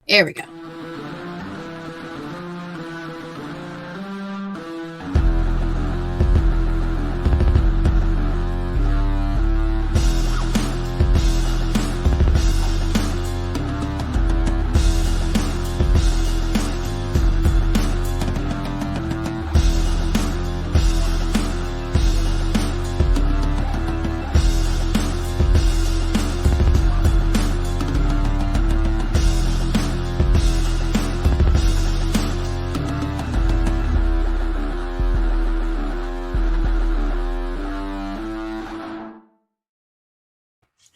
There we go.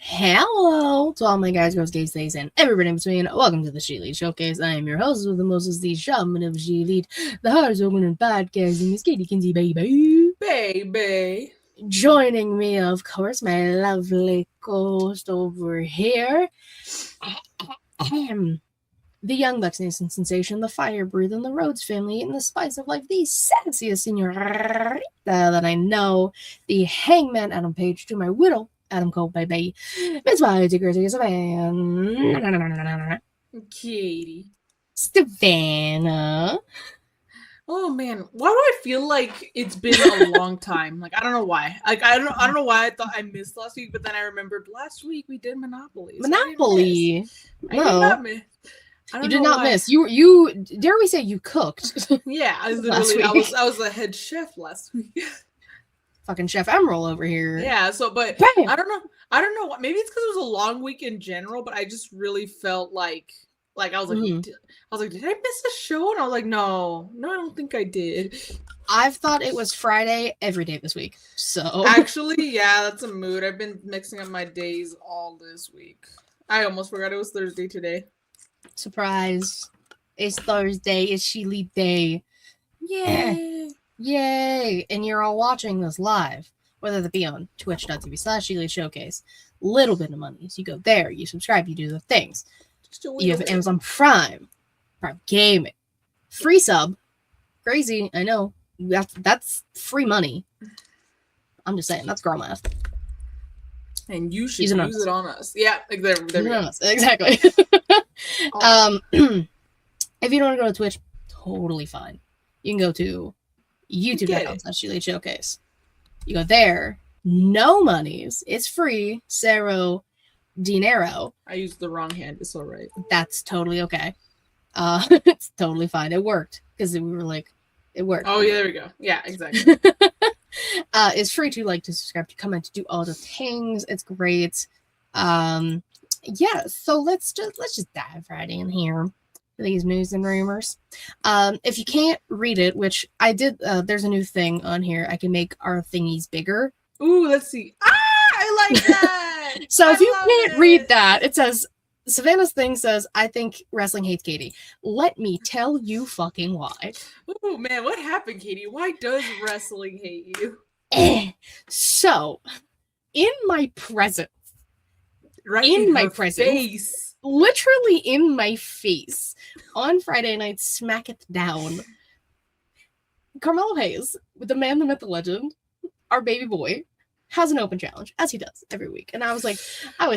Hello to all my guys, girls, gays, theys, and everybody in between. Welcome to the ShElite Showcase. I am your host with the Moses, the shaman of ShElite, the hardest opening podcasting, Miss Katie Kinsey, baby. Joining me, of course, my lovely co-host over here, the young Bucks Nation sensation, the fire-breathing, the Rhodes family, and the spice of life, the sexiest senorita that I know, the hangman Adam Page to my widow, Adam Cole, baby. Miss White, Savannah. Katie. Savannah. Oh man, why do I feel like it's been a long time? Like I don't know why. Like I don't know why I thought I missed last week, but then I remembered last week we did Monopoly. So Monopoly. I did not miss. You did not miss. You dare we say you cooked? Yeah, I was the head chef last week. Fucking Chef Emerald over here. Yeah, so but bam! I don't know what, maybe it's because it was a long week in general, but I just really felt like I was like did I miss a show? And I was like, no, I don't think I did. I've thought it was Friday every day this week. So actually, yeah, that's a mood. I've been mixing up my days all this week. I almost forgot it was Thursday today. Surprise. It's Thursday. It's ShElite Day. Yay! And you're all watching this live, whether that be on twitch.tv/ShElite Showcase. Little bit of money. So you go there, you subscribe, you do the things. You have Amazon Prime Gaming, free sub. Crazy, I know. That's free money. I'm just saying, that's girl math. And you should use it on us. Yeah, like there we go. Exactly. If you don't want to go to Twitch, totally fine. You can go to youtube.com/ShElite Showcase. You go there, no monies. It's free. Cero dinero. I used the wrong hand. It's all right. That's totally okay. It's totally fine. It worked because we were like, it worked. Oh yeah, there we go. Yeah, exactly. It's free to subscribe, to comment, to do all the things. It's great. Yeah. So let's just dive right in here. These news and rumors. If you can't read it, which I did, there's a new thing on here. I can make our thingies bigger. Ooh, let's see. I like that. So if you can't read that, it says, Savannah's thing says, I think wrestling hates Katie. Let me tell you fucking why. Oh man, what happened, Katie? Why does wrestling hate you? So, in my presence, face. Literally in my face, on Friday night, smack it down, Carmelo Hayes, the man, the myth, the legend, our baby boy, has an open challenge, as he does every week. And I was so excited.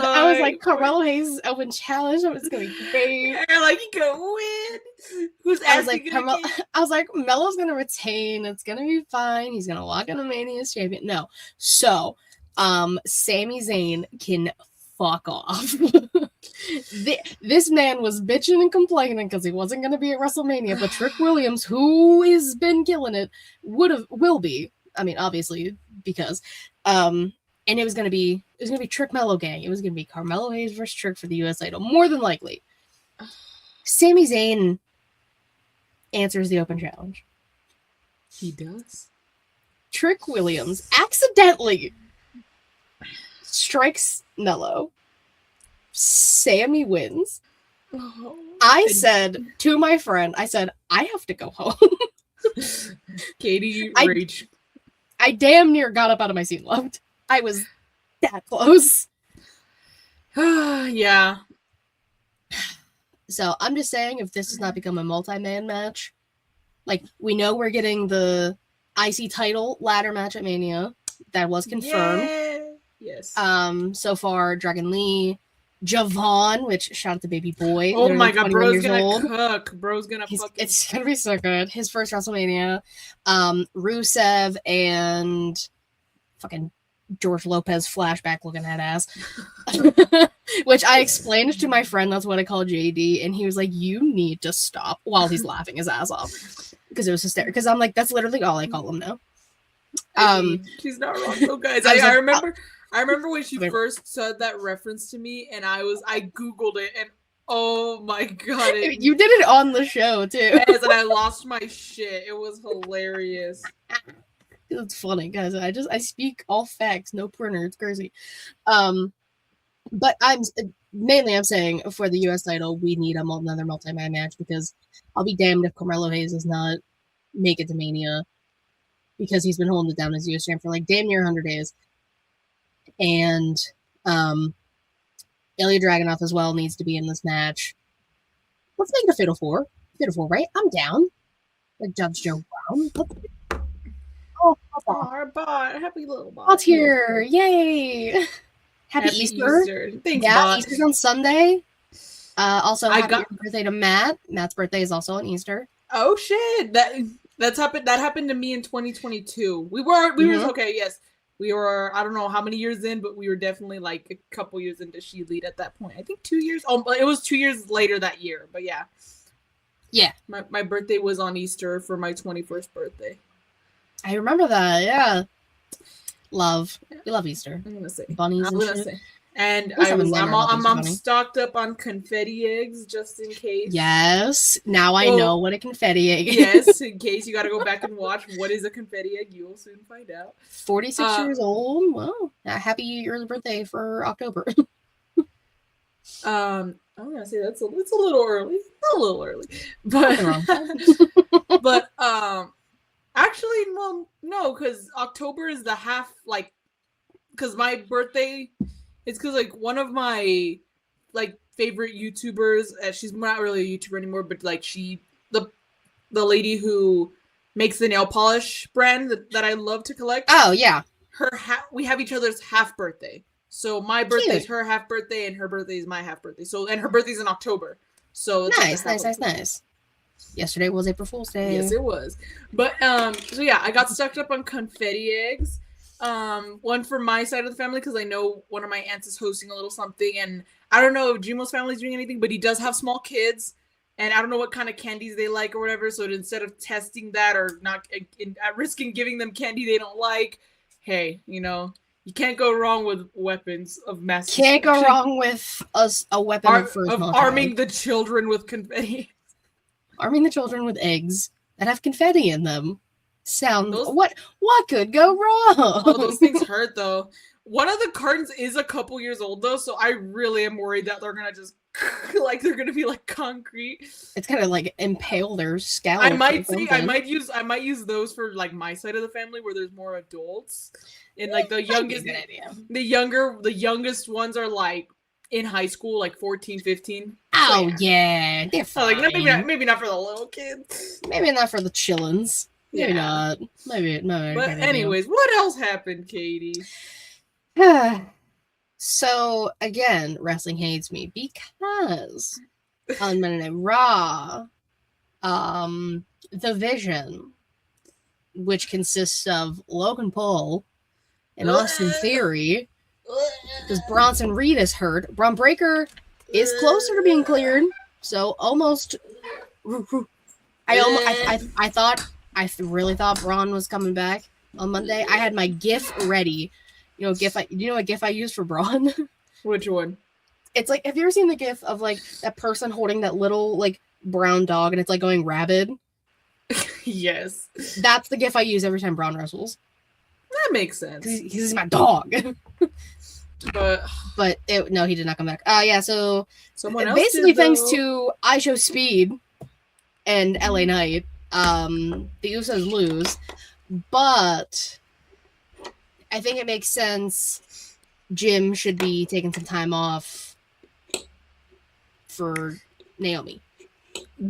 I was like, Carmelo Hayes' open challenge, it's going to be great. You're like, you can win. I was like, Melo's going to retain. It's going to be fine. He's going to walk into Mania as champion. No. So, Sami Zayn can fuck off. This man was bitching and complaining because he wasn't going to be at WrestleMania, but Trick Williams, who has been killing it, will be. I mean, obviously, because and it was gonna be Trick Mello gang. It was gonna be Carmelo Hayes versus Trick for the US title, more than likely. Sami Zayn answers the open challenge. He does. Trick Williams accidentally strikes Mello. Sammy wins. Oh, I said to my friend, I have to go home. Katie rage. I damn near got up out of my seat and left. I was that close. Yeah. So I'm just saying, if this does not become a multi-man match, like, we know we're getting the IC title ladder match at Mania. That was confirmed. Yeah. Yes. So far, Dragon Lee, Javon, which shout out to baby boy. Oh my god, 21 bro's years gonna old. cook. Bro's gonna fucking. It's gonna be so good. His first WrestleMania. Rusev and fucking George Lopez flashback looking at ass. Which I explained to my friend, that's what I call JD, and he was like, you need to stop, while he's laughing his ass off. Because it was hysterical. Because I'm like, that's literally all I call him now. She's not wrong though, guys. I remember when she first said that reference to me, and I Googled it, and oh my god, you did it on the show too. Yes, and I lost my shit. It was hilarious. It's funny, guys. I speak all facts, no printer. It's crazy. But I'm saying for the U.S. title, we need another multi-man match, because I'll be damned if Carmelo Hayes does not make it to Mania, because he's been holding it down as U.S. champ for like damn near 100 days. And Ilya Dragunov as well needs to be in this match. Let's make it a Fatal 4. Fatal 4, right? I'm down. Like Judge Joe Brown. Oh, our bot. Happy little bot. Bot's here. Yay. Happy Easter. Thanks, yeah, bot. Easter's on Sunday. Also, happy birthday to Matt. Matt's birthday is also on Easter. Oh shit. That happened to me in 2022. We were okay, yes. We were, I don't know how many years in, but we were definitely like a couple years into ShElite at that point. I think 2 years. Oh, it was 2 years later that year, but yeah. Yeah. My birthday was on Easter for my 21st birthday. I remember that, yeah. Love. We love Easter. I'm gonna say bunnies and shit. And I'm stocked up on confetti eggs just in case. Yes. Now I know what a confetti egg is. Yes, in case you got to go back and watch what is a confetti egg, you will soon find out. 46 years old. Wow. Happy early birthday for October. I'm gonna say it's a little early. A little early, but but actually, well, no, because October is the half, like, because my birthday, it's because, like, one of my, like, favorite YouTubers, she's not really a YouTuber anymore, but, like, the lady who makes the nail polish brand that I love to collect. Oh, yeah. We have each other's half birthday. So my birthday is her half birthday, and her birthday is my half birthday. So, and her birthday's in October. So it's nice. Yesterday was April Fool's Day. Yes, it was. But so yeah, I got stuck up on confetti eggs. One for my side of the family, because I know one of my aunts is hosting a little something, and I don't know if Jimo's family's doing anything, but he does have small kids, and I don't know what kind of candies they like or whatever. So instead of testing that or not at risking giving them candy they don't like, hey, you know, you can't go wrong with weapons of mass destruction. Can't go wrong with a weapon of arming the children with confetti. Arming the children with eggs that have confetti in them. What could go wrong? Oh, those things hurt though. One of the cartons is a couple years old though, so I really am worried that they're gonna just like they're gonna be like concrete. It's gonna like impale their scalp. I might use those for like my side of the family where there's more adults. And like the youngest ones are like in high school, like 14, 15. Oh so, yeah, they're fine. Like maybe not for the little kids. Maybe not for the chillins. Maybe not. Maybe no. But anyways, what else happened, Katie? So again, wrestling hates me because on Monday Night Raw, the Vision, which consists of Logan Paul and Austin Theory, because Bronson Reed is hurt. Braun Breaker is closer to being cleared, so almost. I really thought Braun was coming back on Monday. I had my GIF ready. You know what GIF I use for Braun? Which one? It's like, have you ever seen the GIF of like that person holding that little like brown dog and it's like going rabid? Yes. That's the GIF I use every time Braun wrestles. That makes sense. He's my dog. But no, he did not come back. Yeah, so someone else basically did, thanks to I Show Speed and LA Knight, the Usos lose, but I think it makes sense. Jim should be taking some time off for Naomi.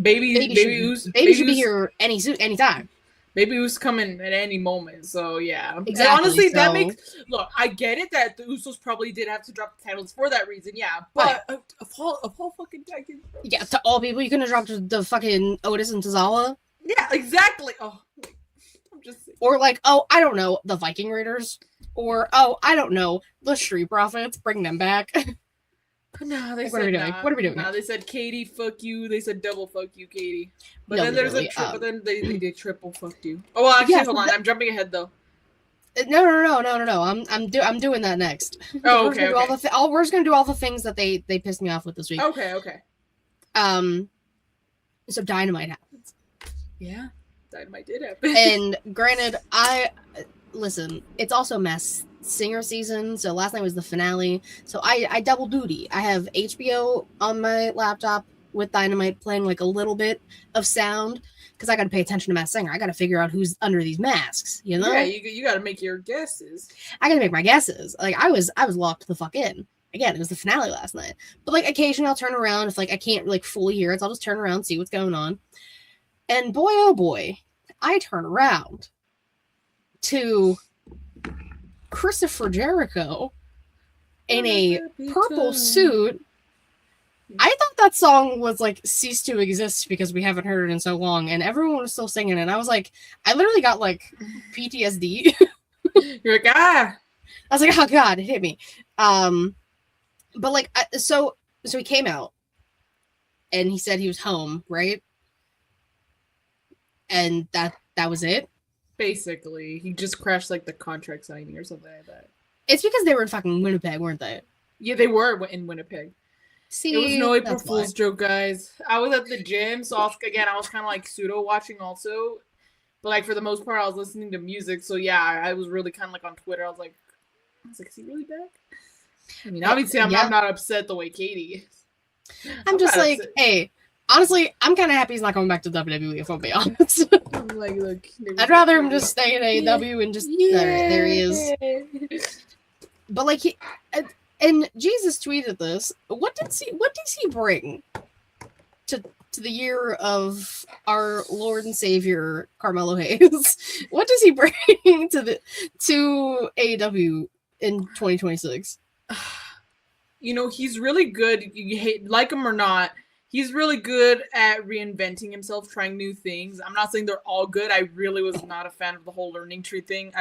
Baby should be here anytime. Maybe it was coming at any moment. So yeah. Exactly. And honestly, so, that makes I get it that the Usos probably did have to drop the titles for that reason. Yeah, but of all fucking tag teams. Yeah, to all people, you couldn't have dropped the fucking Otis and Tozawa. Yeah, exactly. Oh, I'm just saying. Or like, oh, I don't know, the Viking Raiders. Or oh, I don't know, the Street Profits. Bring them back. No, they like, said what are we doing? Nah. What are we doing? Nah, they said Katie, fuck you. They said double fuck you, Katie. But No, then there's literally, but then they did triple fuck you. Oh, well, actually, hold on. I'm jumping ahead though. No. I'm doing that next. Oh, okay. We're just gonna do all the things that they pissed me off with this week. Okay. So Dynamite happens. Yeah, Dynamite did happen. And granted, listen, it's also Masked Singer season, so last night was the finale. So I double duty. I have HBO on my laptop with Dynamite playing like a little bit of sound because I got to pay attention to Masked Singer. I got to figure out who's under these masks. You know? Yeah, you got to make your guesses. I got to make my guesses. Like I was locked the fuck in. Again, it was the finale last night. But like occasionally I'll turn around if like I can't like fully hear it, so I'll just turn around and see what's going on. And boy, oh boy, I turn around to Christopher Jericho in a purple suit. I thought that song was like ceased to exist because we haven't heard it in so long, and everyone was still singing it. And I was like, I literally got like PTSD. You're like, ah. I was like, oh god, it hit me. But like, so he came out, and he said he was home, right? And that was it. Basically, he just crashed like the contract signing or something like that. It's because they were in fucking Winnipeg, weren't they? Yeah, they were in Winnipeg. See, it was no April Fool's joke, guys. I was at the gym, so I was kind of like pseudo watching also, but like for the most part, I was listening to music. So yeah, I was really kind of like on Twitter. I was like, is he really back? I mean, obviously, I'm not upset the way Katie is. I'm just like, upset. Hey, honestly, I'm kind of happy he's not coming back to WWE. If I'll be honest, I'm like, look, I'd rather him just stay in AEW and just there he is. But like and Jesus tweeted this. What does he bring to the year of our Lord and Savior Carmelo Hayes? What does he bring to AEW in 2026? You know, he's really good. You like him or not, he's really good at reinventing himself, trying new things. I'm not saying they're all good. I really was not a fan of the whole learning tree thing.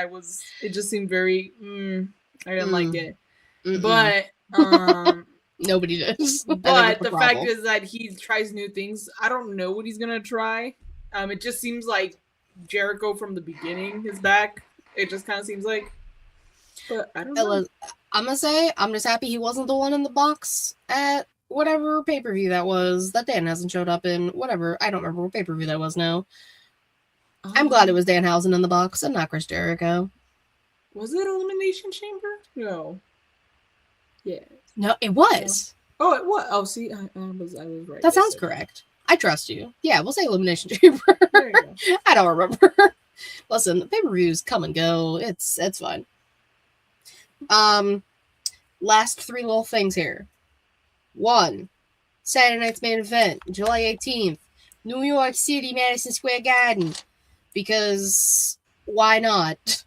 It just seemed very, I didn't like it. Mm-mm. But nobody does. But the fact is that he tries new things. I don't know what he's gonna try. It just seems like Jericho from the beginning is back. It just kind of seems like. But I don't know. I'm gonna say I'm just happy he wasn't the one in the box at whatever pay-per-view that was that Dan hasn't showed up in. Whatever, I don't remember what pay-per-view that was now. I'm glad it was Danhausen in the box and not Chris Jericho. Was it Elimination Chamber? No. Yeah. No, it was. Oh, it was. Oh, see, I was right. That sounds correct. I trust you. Yeah, we'll say Elimination Chamber. There you go. I don't remember. Listen, the pay-per-views come and go. It's fine. Last three little things here. 1, Saturday night's main event, July 18th, New York City, Madison Square Garden. Because why not?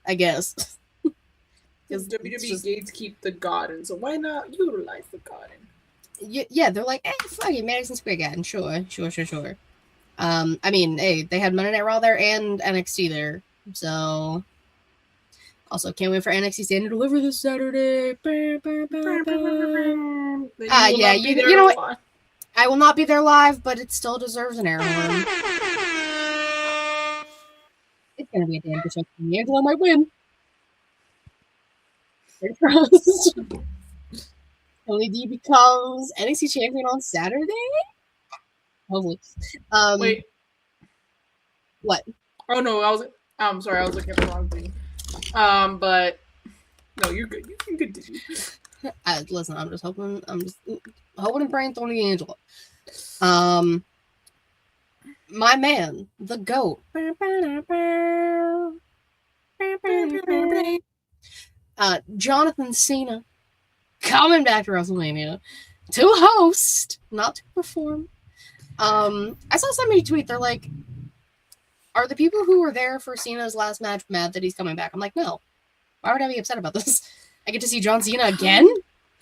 I guess. Because WWE gates keep the garden, so why not utilize the garden? Yeah, they're like, hey, fuck it, Madison Square Garden, sure. I mean, hey, they had Monday Night Raw there and NXT there, so also can't wait for NXT Stand and Deliver this Saturday. Yeah, you know what? I will not be there live, but it still deserves an air horn. It's gonna be a damn good show. Angela might win. Tony D becomes NXT champion on Saturday. Hopefully. Wait. What? Oh no, I'm sorry, I was looking at the wrong thing. But no, you're good. You can continue. Listen, I'm just hoping and praying Tony Angela. My man, the GOAT. Jonathan Cena coming back to WrestleMania to host, not to perform. I saw somebody tweet, they're like, are the people who were there for Cena's last match mad that he's coming back? I'm like, no. Why would I be upset about this? I get to see John Cena again?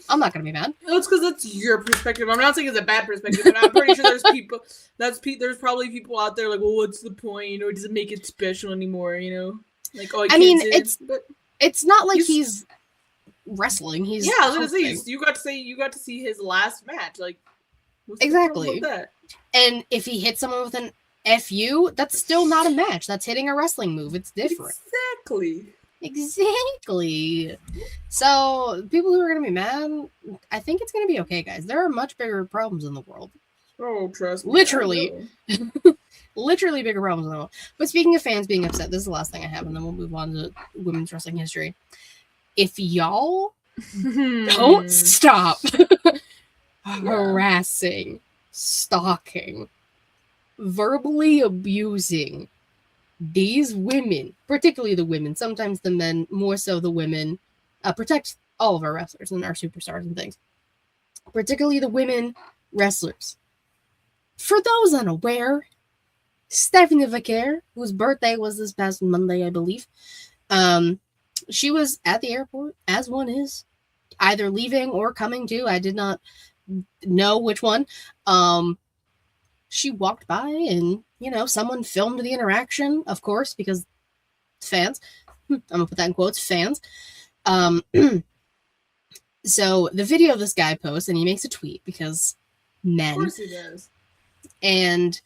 I'm not going to be mad. It's because that's your perspective. I'm not saying it's a bad perspective, but I'm pretty sure there's people, there's probably people out there like, well, what's the point? You know, it doesn't make it special anymore, you know? Like, oh, it's not like he's wrestling. He's you got to see his last match. Like, what's exactly. the problem with that? And if he hits someone with an FU, that's still not a match. That's hitting a wrestling move. It's different. Exactly. So, people who are going to be mad, I think it's going to be okay, guys. There are much bigger problems in the world. Oh, trust me. Literally. Literally bigger problems in the world. But speaking of fans being upset, this is the last thing I have, and then we'll move on to women's wrestling history. If y'all don't stop harassing, stalking, verbally abusing these women, particularly the women, sometimes the men, more so the women, protect all of our wrestlers and our superstars and things, particularly the women wrestlers. For those unaware, Stephanie Vaquer, whose birthday was this past Monday, I believe, she was at the airport, as one is, either leaving or coming to. I did not know which one. She walked by and, you know, someone filmed the interaction, of course, because fans. I'm going to put that in quotes, fans. So the video this guy posts, and he makes a tweet because men. Of course he does. And,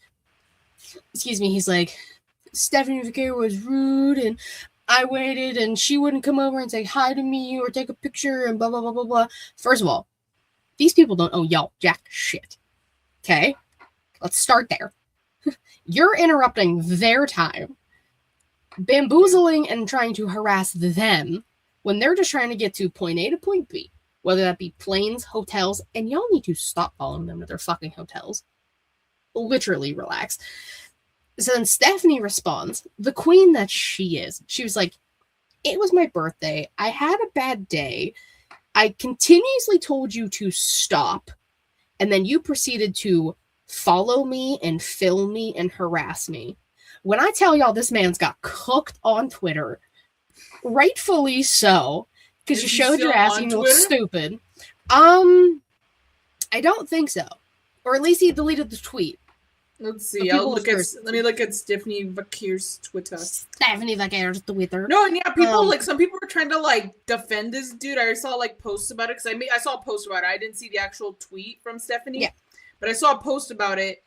excuse me, he's like, Stephanie Vaquer was rude, and I waited, and she wouldn't come over and say hi to me or take a picture, and blah, blah, blah, blah, blah. First of all, these people don't owe y'all jack shit. Okay? Let's start there. You're interrupting their time, bamboozling and trying to harass them when they're just trying to get to point A to point B, whether that be planes, hotels, and y'all need to stop following them to their fucking hotels. Literally relax. So then Stephanie responds, the queen that she is. She was like, it was my birthday. I had a bad day. I continuously told you to stop, and then you proceeded to follow me and film me and harass me. When I tell y'all this man's got cooked on Twitter, rightfully so, because you showed your ass and you look stupid. I don't think so. Or at least he deleted the tweet. Let's see. Let me look at Stephanie Vaquer's Twitter. Stephanie Vaquer's Twitter. No, and yeah, people some people were trying to like defend this dude. I saw like posts about it because I saw a post about it. I didn't see the actual tweet from Stephanie. Yeah. But I saw a post about it,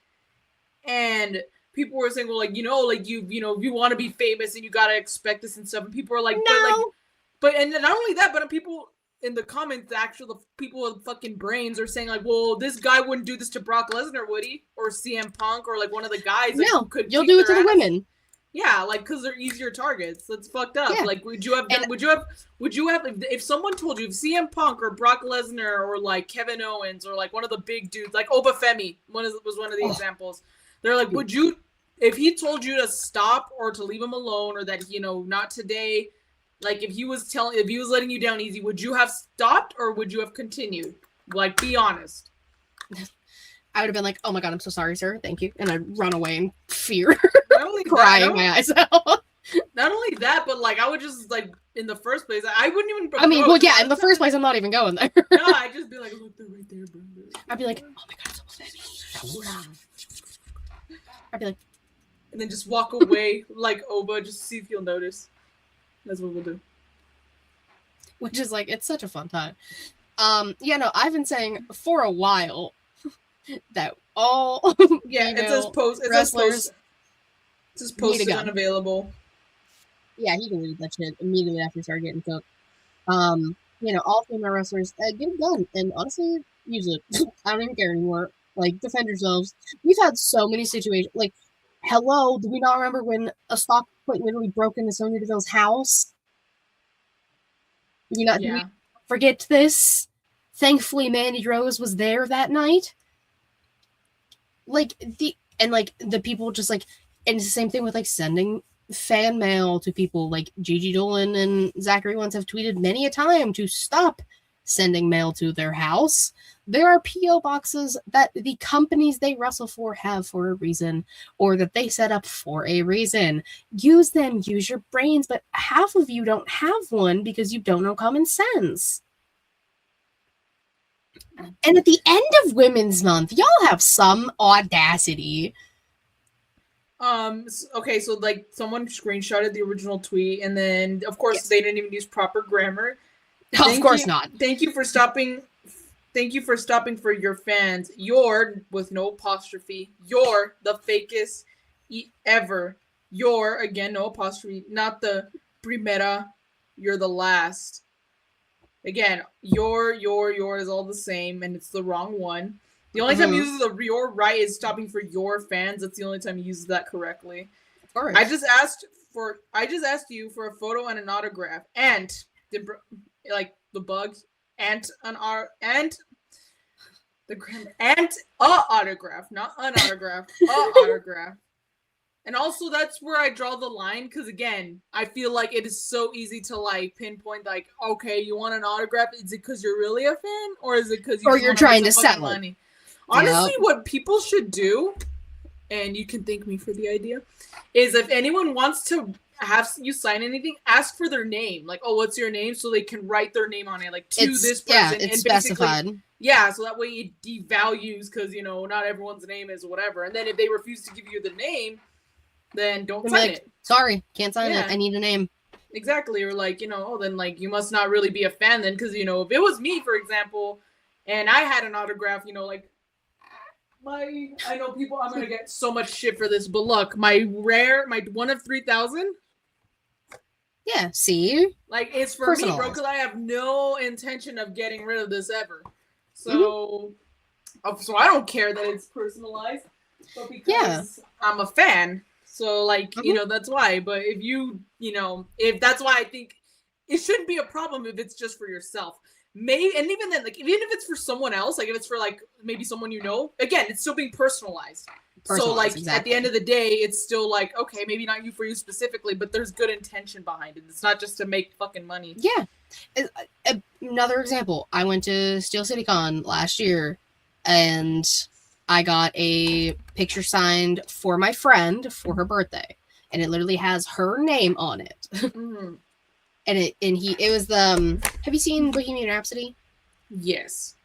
and people were saying, well, like, you want to be famous and you got to expect this and stuff. And people are like, no. But not only that, but people in the comments, the people with fucking brains are saying, like, well, this guy wouldn't do this to Brock Lesnar, would he? Or CM Punk, or like one of the guys. Like, no, you'll do it to the women. Yeah, like, because they're easier targets. That's fucked up. Yeah. Like, would you have, if someone told you, if CM Punk or Brock Lesnar or like Kevin Owens or like one of the big dudes, like Obafemi was one of the examples. They're like, would you, if he told you to stop or to leave him alone or that, not today, like if he was letting you down easy, would you have stopped or would you have continued? Like, be honest. I would have been like, oh my God, I'm so sorry, sir. Thank you. And I'd run away in fear. Crying my eyes out. Not only that, but like I would just like in the first place, I wouldn't even. In the first place, I'm not even going there. No, I'd just be like, look, they're right there, bro. I'd be like, oh my God, so I'd be like, and then just walk away like Oba, just to see if you'll notice. That's what we'll do. Which is like, it's such a fun time. I've been saying for a while that all it says post. It says posted unavailable. Yeah, he can read that shit immediately after he started getting cooked. All female wrestlers get it done, and honestly, use it. I don't even care anymore. Like, defend yourselves. We've had so many situations. Like, hello, do we not remember when a stock quite literally broke into Sonya Deville's house? Do we forget this? Thankfully, Mandy Rose was there that night. The people just like, and it's the same thing with like sending fan mail to people. Like Gigi Dolan and Zachary once have tweeted many a time to stop sending mail to their house. There are P.O. boxes that the companies they wrestle for have for a reason, or that they set up for a reason. Use them, use your brains, but half of you don't have one because you don't know common sense. And at the end of Women's Month, y'all have some audacity. Okay, so like someone screenshotted the original tweet, and then of course they didn't even use proper grammar. Of course not. Thank you for stopping. Thank you for stopping for your fans. You're, with no apostrophe, you're the fakest ever. You're, again, no apostrophe, not the primera, you're the last. Again, your is all the same, and it's the wrong one. The only time you use the your right is stopping for your fans. That's the only time you use that correctly. Of course. I just asked you for a photo and an autograph, and like the bugs, and the grammar, and a autograph, not an autograph, a autograph. And also that's where I draw the line, because again, I feel like it is so easy to like pinpoint, like, okay, you want an autograph? Is it because you're really a fan, or is it because you're trying to sell money? Honestly, what people should do, and you can thank me for the idea, is if anyone wants to have you sign anything, ask for their name. Like, oh, what's your name? So they can write their name on it, like this person. Yeah, it's specified. Yeah, so that way it devalues, because, you know, not everyone's name is whatever. And then if they refuse to give you the name, then don't sign it. Sorry, can't sign it. I need a name. Exactly. Or like, you know, then like you must not really be a fan then, because, you know, if it was me, for example, and I had an autograph, you know, like I know people, I'm gonna get so much shit for this, but look, my one of 3,000. Yeah, see? Like, it's for me, bro, because I have no intention of getting rid of this ever. So, so I don't care that it's personalized, but because I'm a fan. So, like, you know, that's why. But if if that's why I think it shouldn't be a problem if it's just for yourself. Maybe, and even then, like, even if it's for someone else, like if it's for like maybe someone you know, again, it's still being personalized. So like at the end of the day, it's still like, okay, maybe not for you specifically, but there's good intention behind it. It's not just to make fucking money. Yeah. Another example, I went to Steel City Con last year, and I got a picture signed for my friend for her birthday, and it literally has her name on it. And it was the have you seen Bohemian Rhapsody? Yes.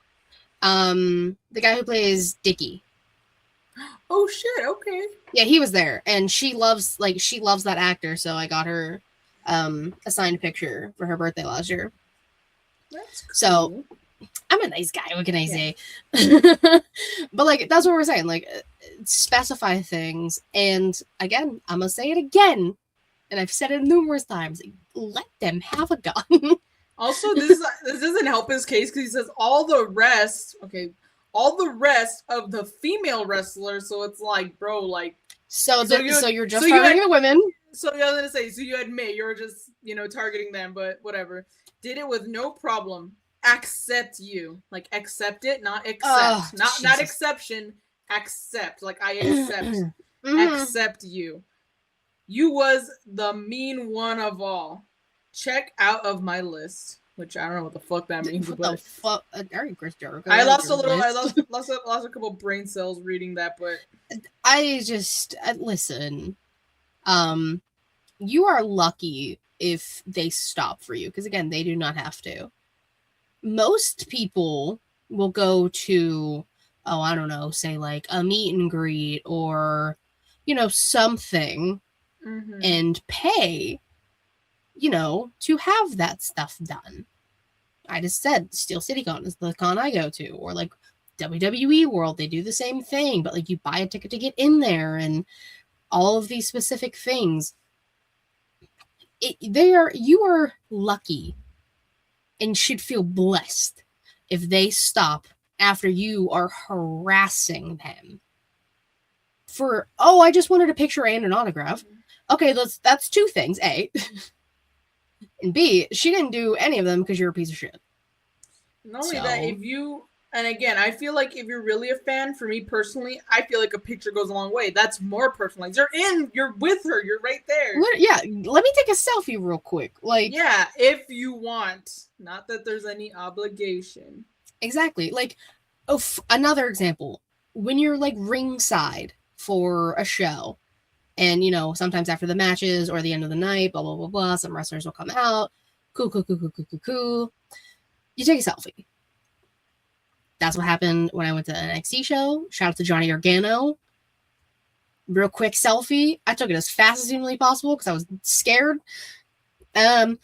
The guy who plays Dickie. Oh shit, okay. Yeah, he was there, and she loves that actor, so I got her a signed picture for her birthday last year. That's cool. So I'm a nice guy, what can I say? But like that's what we're saying, like specify things, and again, I'm gonna say it again, and I've said it numerous times, let them have a gun. Also, this doesn't help his case, because he says all the rest of the female wrestlers, so it's like, bro, like, so you're just targeting the women. So I was gonna say, so you admit you're just, you know, targeting them, but whatever. Did it with no problem. Accept you, like accept it, not accept, not exception. Accept, like I accept, accept you. You was the mean one of all. Check out of my list, which I don't know what the fuck that means. What the fuck? Chris Jericho. I lost a couple brain cells reading that, but I just listen. You are lucky if they stop for you, because again, they do not have to. Most people will go to, I don't know, say like a meet and greet or, you know, something, and pay, you know, to have that stuff done. I just said Steel City Con is the con I go to, or like WWE World, they do the same thing, but like you buy a ticket to get in there, and all of these specific things. You are lucky and should feel blessed if they stop after you are harassing them for, I just wanted a picture and an autograph. Okay, that's two things, A. And B, she didn't do any of them because you're a piece of shit. Not only that, and again, I feel like if you're really a fan, for me personally, I feel like a picture goes a long way. That's more personalized. You're with her, you're right there. Yeah, let me take a selfie real quick. Like, yeah, if you want. Not that there's any obligation. Exactly. Like, Another example. When you're like ringside for a show, and sometimes after the matches or the end of the night, blah blah blah blah, some wrestlers will come out. Cool. You take a selfie. That's what happened when I went to an NXT show. Shout out to Johnny Gargano. Real quick selfie. I took it as fast as humanly possible because I was scared. And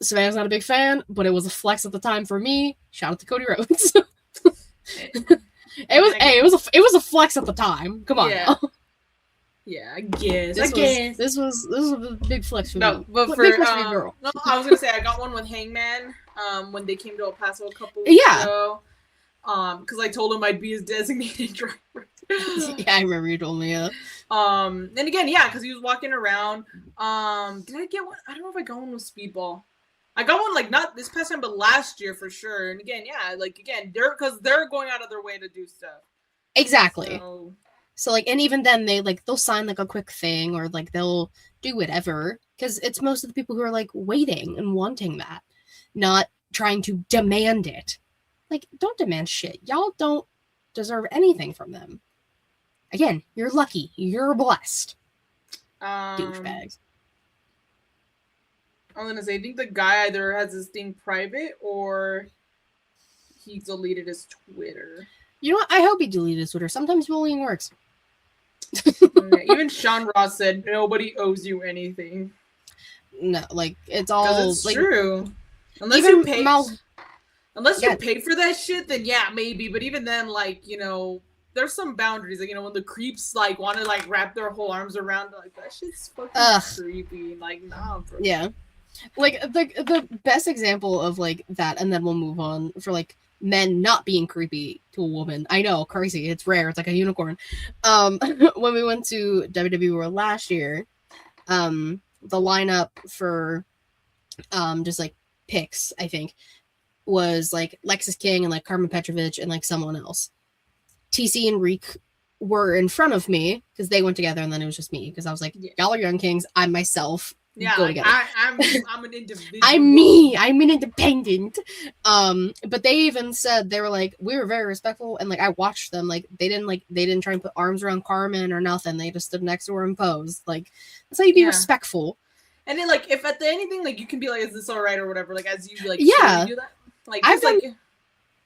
Savannah's not a big fan, but it was a flex at the time for me. Shout out to Cody Rhodes. It was a flex at the time. Come on. Yeah. Yeah, I guess. This was a big flex for me. No, but for girl. No, I was gonna say I got one with Hangman. When they came to El Paso a couple weeks ago. Because I told him I'd be his designated driver. Yeah, I remember you told me. And again, because he was walking around. Did I get one? I don't know if I got one with Speedball. I got one like not this past time, but last year for sure. And again, they're going out of their way to do stuff. Exactly. So like, and even then they'll sign like a quick thing or like they'll do whatever because it's most of the people who are like waiting and wanting that, not trying to demand it. Like, don't demand shit. Y'all don't deserve anything from them. Again, you're lucky. You're blessed. Douchebags. I'm gonna say I think the guy either has his thing private or he deleted his Twitter. You know what? I hope he deleted his Twitter. Sometimes bullying works. Even Sean Ross said nobody owes you anything. No, like it's all it's like, true. Unless you pay for that shit, then yeah, maybe. But even then, like, there's some boundaries. Like, when the creeps like want to like wrap their whole arms around, like that shit's fucking creepy. Like, nah, bro. Yeah. Like the best example of like that, and then we'll move on for like men not being creepy to a woman. I know, crazy. It's rare. It's like a unicorn. When we went to WWE World last year, the lineup for just like picks, I think, was like Lexis King and like Carmen Petrovich and like someone else. TC and Reek were in front of me because they went together, and then it was just me because I was like, y'all are young kings. I'm myself. Yeah, go like, together. I'm an individual. I'm me. I'm an independent. But they even said, they were like, we were very respectful, and like I watched them, like they didn't try and put arms around Carmen or nothing. They just stood next to her and posed. Like, that's how you be respectful. And then like if at the anything like you can be like, is this all right or whatever, like as you like you do that. Like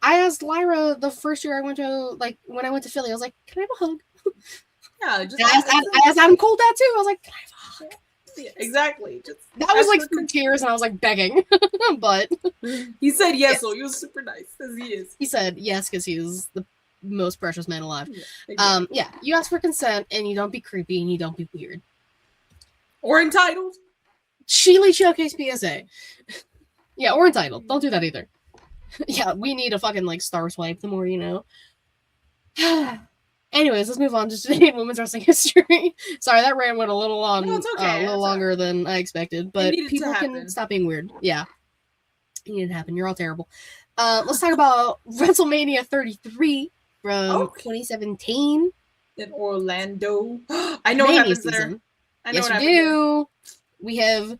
I asked Lyra the first year I went to, like, when I went to Philly, I was like, can I have a hug? Yeah, just I asked Adam Cole that too. I was like, can I have a hug? Yeah, exactly. That was like through tears, and I was like begging. But he said yes, so he was super nice, as he is. He said yes because he is the most precious man alive. Yeah, exactly. You ask for consent, and you don't be creepy, and you don't be weird. Or entitled. ShElite Showcase PSA. Yeah, or entitled. Don't do that either. Yeah, we need a fucking like star swipe. The more you know. Anyways, let's move on to today in women's wrestling history. Sorry, that rant went a little long, no, it's okay. a little longer than I expected, but people can stop being weird. Yeah, it needed to happen. You're all terrible. Let's talk about WrestleMania 33 from 2017 in Orlando. I know what happens there. Yes, we do. We have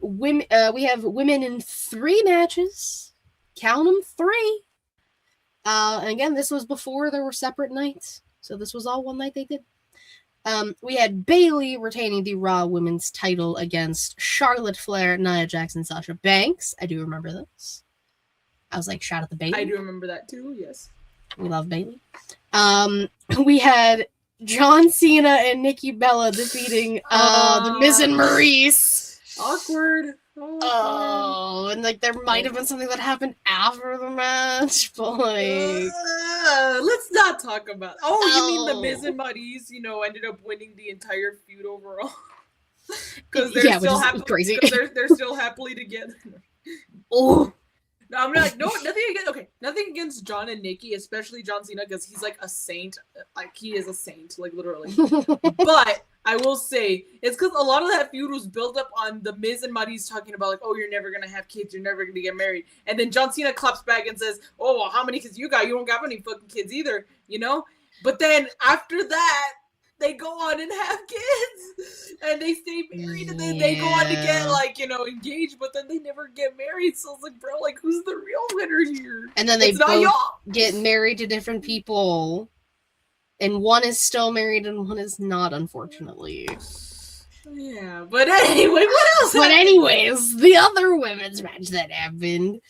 women. We have women in 3 matches. Count them, 3. And again, this was before there were separate nights, so this was all one night they did. We had Bayley retaining the Raw Women's title against Charlotte Flair, Nia Jax, and Sasha Banks. I do remember this. I was like, shout out to Bayley. I do remember that too. Yes, we love Bayley. We had John Cena and Nikki Bella defeating the Miz and Maurice. Awkward. And like there might have been something that happened after the match, but like let's not talk about. You mean the Miz and Maurice, ended up winning the entire feud overall because they're still happy. Crazy. They're still happily together. Oh. No, I'm like, no, nothing against John and Nikki, especially John Cena, because he's like a saint. Like he is a saint, like literally. But I will say it's because a lot of that feud was built up on the Miz and Maurice talking about like, oh, you're never gonna have kids, you're never gonna get married, and then John Cena claps back and says, oh, well, how many kids you got? You don't got any fucking kids either, But then after that, they go on and have kids, and they stay married, and then they go on to get engaged, but then they never get married. So it's like, bro, like, who's the real winner here? And then they both get married to different people, and one is still married and one is not, unfortunately. Yeah, but anyway, what else? But anyways, the other women's match that happened.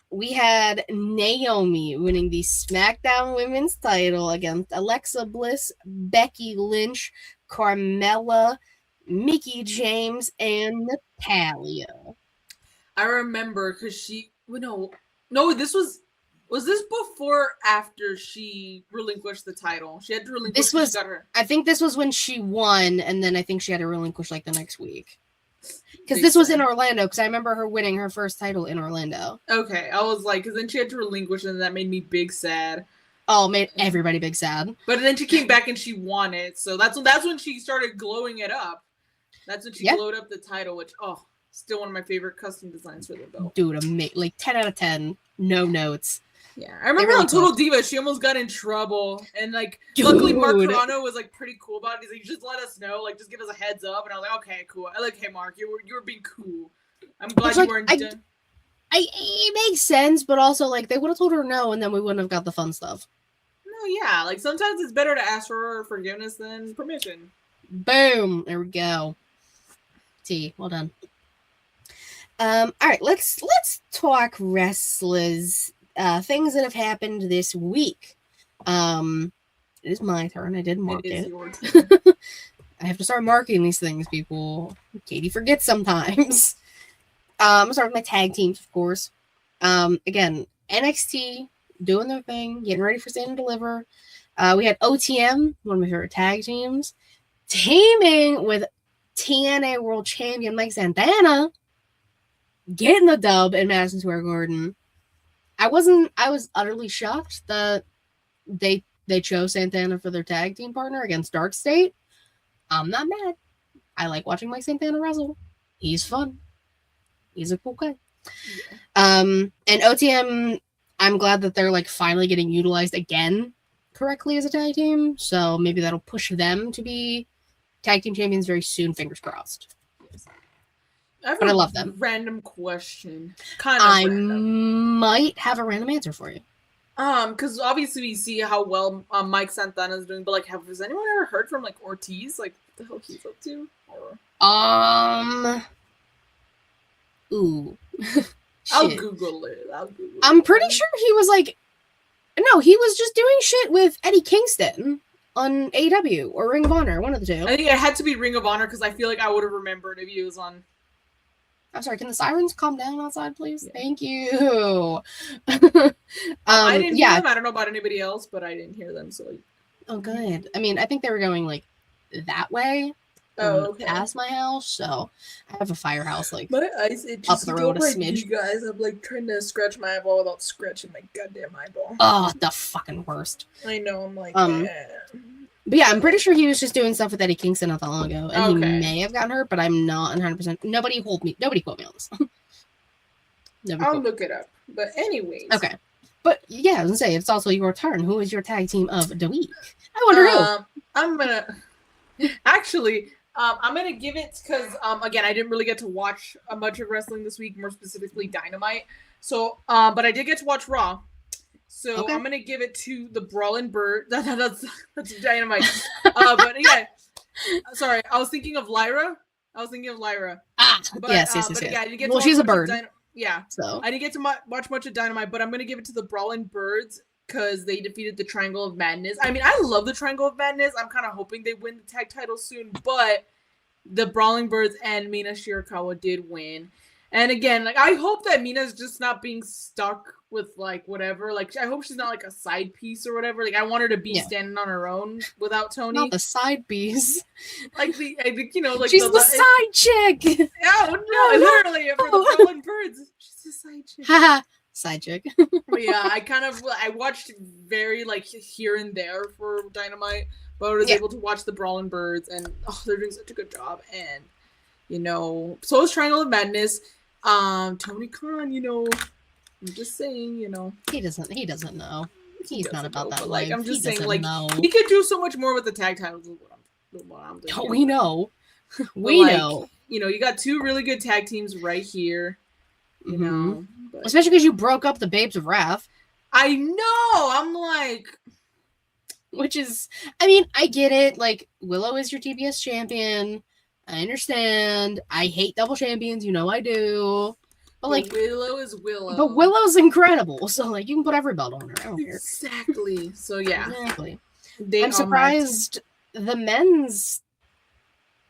We had Naomi winning the SmackDown Women's title against Alexa Bliss, Becky Lynch, Carmella, Mickie James, and Natalya. I remember because no, this was this before or after she relinquished the title? She had to relinquish. I think this was when she won, and then I think she had to relinquish like the next week. Because this was in Orlando, because I remember her winning her first title in Orlando. Okay, I was like, because then she had to relinquish, and that made me big sad. Oh, made everybody big sad. But then she came back and she won it, so that's when she started glowing it up. That's when she glowed up the title, which still one of my favorite custom designs for the belt. Dude, like 10 out of 10, no notes. Yeah, I remember on Total Diva, she almost got in trouble, and like, luckily Mark Carano was like pretty cool about it. He's like, just let us know, like, just give us a heads up, and I was like, okay, cool. I like, hey Mark, you were being cool. I'm glad you weren't done. It makes sense, but also like they would have told her no, and then we wouldn't have got the fun stuff. No, yeah, like sometimes it's better to ask for forgiveness than permission. Boom, there we go. T, well done. All right, let's talk wrestlers. Things that have happened this week. It is my turn. I did mark it. Your turn. I have to start marking these things, people. Katie forgets sometimes. I'm start with my tag teams, of course. Again, NXT doing their thing, getting ready for Stand and Deliver. We had OTM, one of my favorite tag teams, teaming with TNA World Champion Mike Santana, getting the dub in Madison Square Garden. I was utterly shocked that they chose Santana for their tag team partner against Dark State. I'm not mad. I like watching Mike Santana wrestle. He's fun. He's a cool guy. Yeah. And OTM, I'm glad that they're like finally getting utilized again correctly as a tag team. So maybe that'll push them to be tag team champions very soon. Fingers crossed. But I love them. Random question. I might have a random answer for you. Because obviously we see how well Mike Santana is doing, but like, has anyone ever heard from like Ortiz? Like, what the hell he's up to? Ooh. I'll Google it. I'm pretty sure he was like, no, he was just doing shit with Eddie Kingston on AEW or Ring of Honor, one of the two. I think it had to be Ring of Honor because I feel like I would have remembered if he was on. I'm sorry, can the sirens calm down outside, please? Yeah. Thank you. I didn't hear them. I don't know about anybody else, but I didn't hear them. So. Oh, good. I mean, I think they were going like that way. Okay. Past my house, so I have a firehouse like my eyes itch up the road a smidge. You guys, I'm like trying to scratch my eyeball without scratching my goddamn eyeball. Oh, the fucking worst. I know. I'm like, But yeah, I'm pretty sure he was just doing stuff with Eddie Kingston not that long ago, and he may have gotten hurt, but I'm not 100%. Nobody quote me on this. I'll look it up. But anyways. Okay. But yeah, I was gonna say it's also your turn. Who is your tag team of the week? I wonder who. I'm gonna give it because again I didn't really get to watch much of wrestling this week, more specifically Dynamite. So but I did get to watch Raw. So I'm gonna give it to the Brawling Bird. That's Dynamite. But yeah, sorry, I was thinking of Lyra. But, yes. But yeah, I didn't get to she's a bird. So I didn't get to watch much of Dynamite, but I'm gonna give it to the Brawling Birds because they defeated the Triangle of Madness. I mean, I love the Triangle of Madness. I'm kind of hoping they win the tag title soon, but the Brawling Birds and Mina Shirakawa did win. And again, like I hope that Mina's just not being stuck with like whatever. Like I hope she's not like a side piece or whatever. Like I want her to be standing on her own without Tony. Not the side piece. Like like she's the side chick. No, literally for the Brawling Birds, she's a side chick. Haha. Side chick. But yeah, I watched very like here and there for Dynamite, but I was able to watch the Brawling Birds, and they're doing such a good job. And so is Triangle of Madness. Tony Khan, I'm just saying, he doesn't know. He's not about that but life. like I'm just he saying, like know. he could do so much more with the tag titles. What I'm Oh, we know. we know. You know, you got two really good tag teams right here. You know, but, especially because you broke up the Babes of Wrath. I know. I'm like, which is, I mean, I get it. Like, Willow is your TBS champion. I understand. I hate double champions. You know I do. But like, Willow is Willow. But Willow's incredible. So like, you can put every belt on her. I don't care. Exactly. So yeah. Exactly. I'm surprised the men's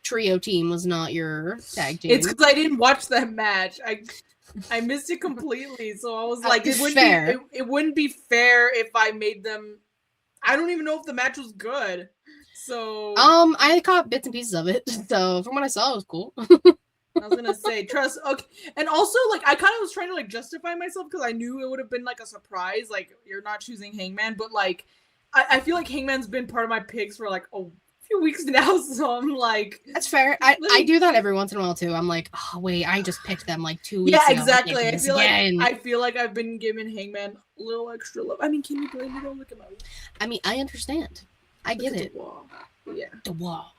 trio team was not your tag team. It's because I didn't watch that match. I missed it completely. So I was like, it wouldn't be fair if I made them. I don't even know if the match was good. So I caught bits and pieces of it. So from what I saw, it was cool. I was gonna say trust. Okay, and also like I kind of was trying to like justify myself because I knew it would have been like a surprise. Like you're not choosing Hangman, but like I feel like Hangman's been part of my picks for like a few weeks now. So I'm like, that's fair. I do that every once in a while too. I'm like, oh wait, I just picked them like 2 weeks ago. Yeah, exactly. I feel like I've been giving Hangman a little extra love. I mean, can you blame me? Don't look at my. I mean, I understand. I get it. Yeah. The wall.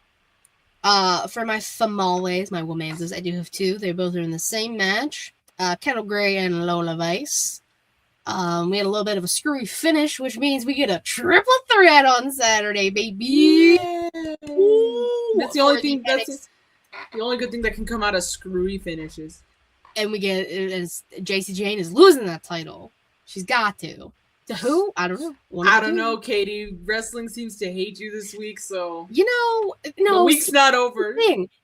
For my famales, my womanses, I do have two. They both are in the same match. Kettle Gray and Lola Vice. We had a little bit of a screwy finish, which means we get a triple threat on Saturday, baby. Ooh, that's the only thing. That's the only good thing that can come out of screwy finishes. And we get JC Jane is losing that title. She's got to. To who? I don't know. I don't know, Katie. Wrestling seems to hate you this week, so no, the week's not over.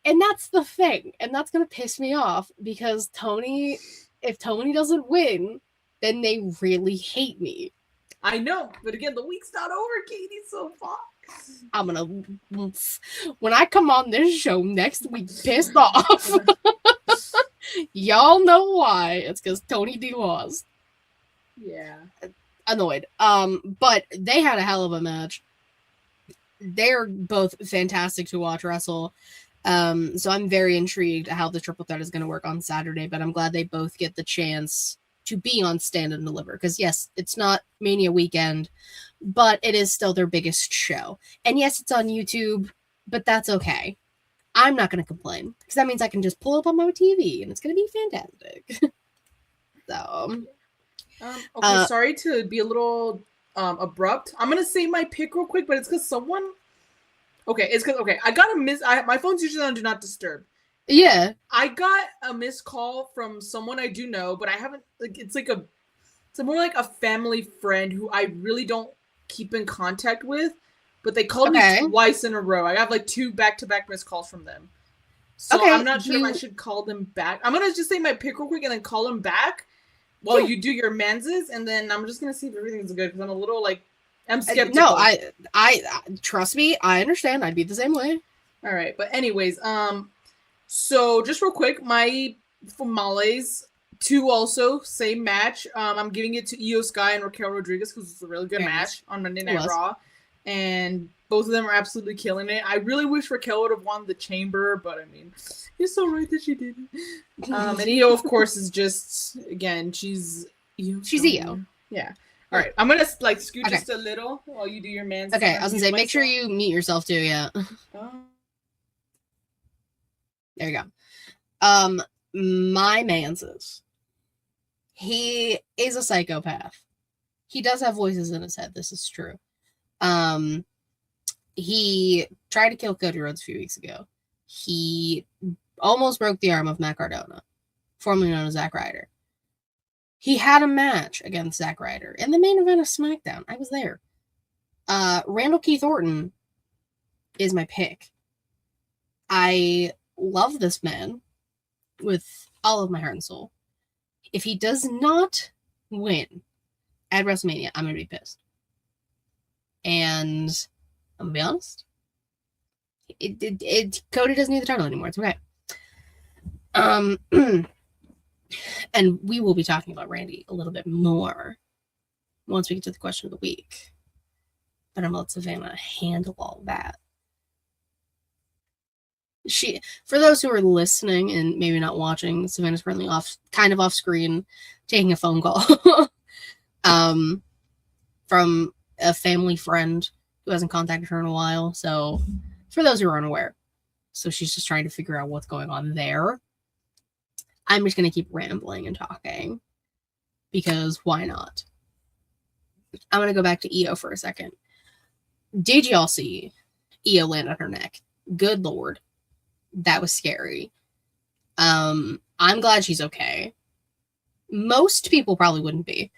And that's the thing, and that's gonna piss me off because if Tony doesn't win, then they really hate me. I know, but again, the week's not over, Katie. So fuck. I'm gonna when I come on this show next week, pissed off. Y'all know why? It's because Tony D lost. Yeah. Annoyed. But they had a hell of a match. They're both fantastic to watch wrestle. So I'm very intrigued how the triple threat is going to work on Saturday, but I'm glad they both get the chance to be on Stand and Deliver. Because yes, it's not Mania weekend, but it is still their biggest show. And yes, it's on YouTube, but that's okay. I'm not going to complain because that means I can just pull up on my TV and it's going to be fantastic. So... okay, sorry to be a little abrupt. I'm gonna say my pick real quick, but it's because someone. Okay, I got a my phone's usually on Do Not Disturb. Yeah. I got a missed call from someone I do know, but I haven't. Like, it's more like a family friend who I really don't keep in contact with, but they called me twice in a row. I have like 2 back-to-back missed calls from them. So I'm not sure if I should call them back. I'm gonna just say my pick real quick and then call them back. Well, you do your menses, and then I'm just gonna see if everything's good because I'm a little like I'm skeptical. No, I trust me. I understand. I'd be the same way. All right, but anyways, so just real quick, my famales 2 also same match. I'm giving it to Io Sky and Raquel Rodriguez because it's a really good match on Monday Night Raw, and both of them are absolutely killing it. I really wish Raquel would have won the Chamber, but I mean, you're so right that she didn't. And Io, of course, is just again, she's Io. She's Io. Yeah. All right, I'm gonna like scoot just a little while you do your mans. Okay, I was gonna say, make sure you mute yourself too. Yeah. There you go. My manses. He is a psychopath. He does have voices in his head. This is true. He tried to kill Cody Rhodes a few weeks ago. He almost broke the arm of Matt Cardona, formerly known as Zack Ryder. He had a match against Zack Ryder in the main event of SmackDown. I was there. Randall Keith Orton is my pick. I love this man with all of my heart and soul. If he does not win at WrestleMania, I'm going to be pissed. And I'm going to be honest. Cody doesn't need the title anymore. It's okay. And we will be talking about Randy a little bit more once we get to the question of the week. But I'm going to let Savannah handle all that. For those who are listening and maybe not watching, Savannah's currently off screen, taking a phone call. from a family friend who hasn't contacted her in a while. So, for those who are unaware, so she's just trying to figure out what's going on there. I'm just going to keep rambling and talking because why not? I'm going to go back to Io for a second. Did y'all see Io land on her neck? Good Lord. That was scary. I'm glad she's okay. Most people probably wouldn't be.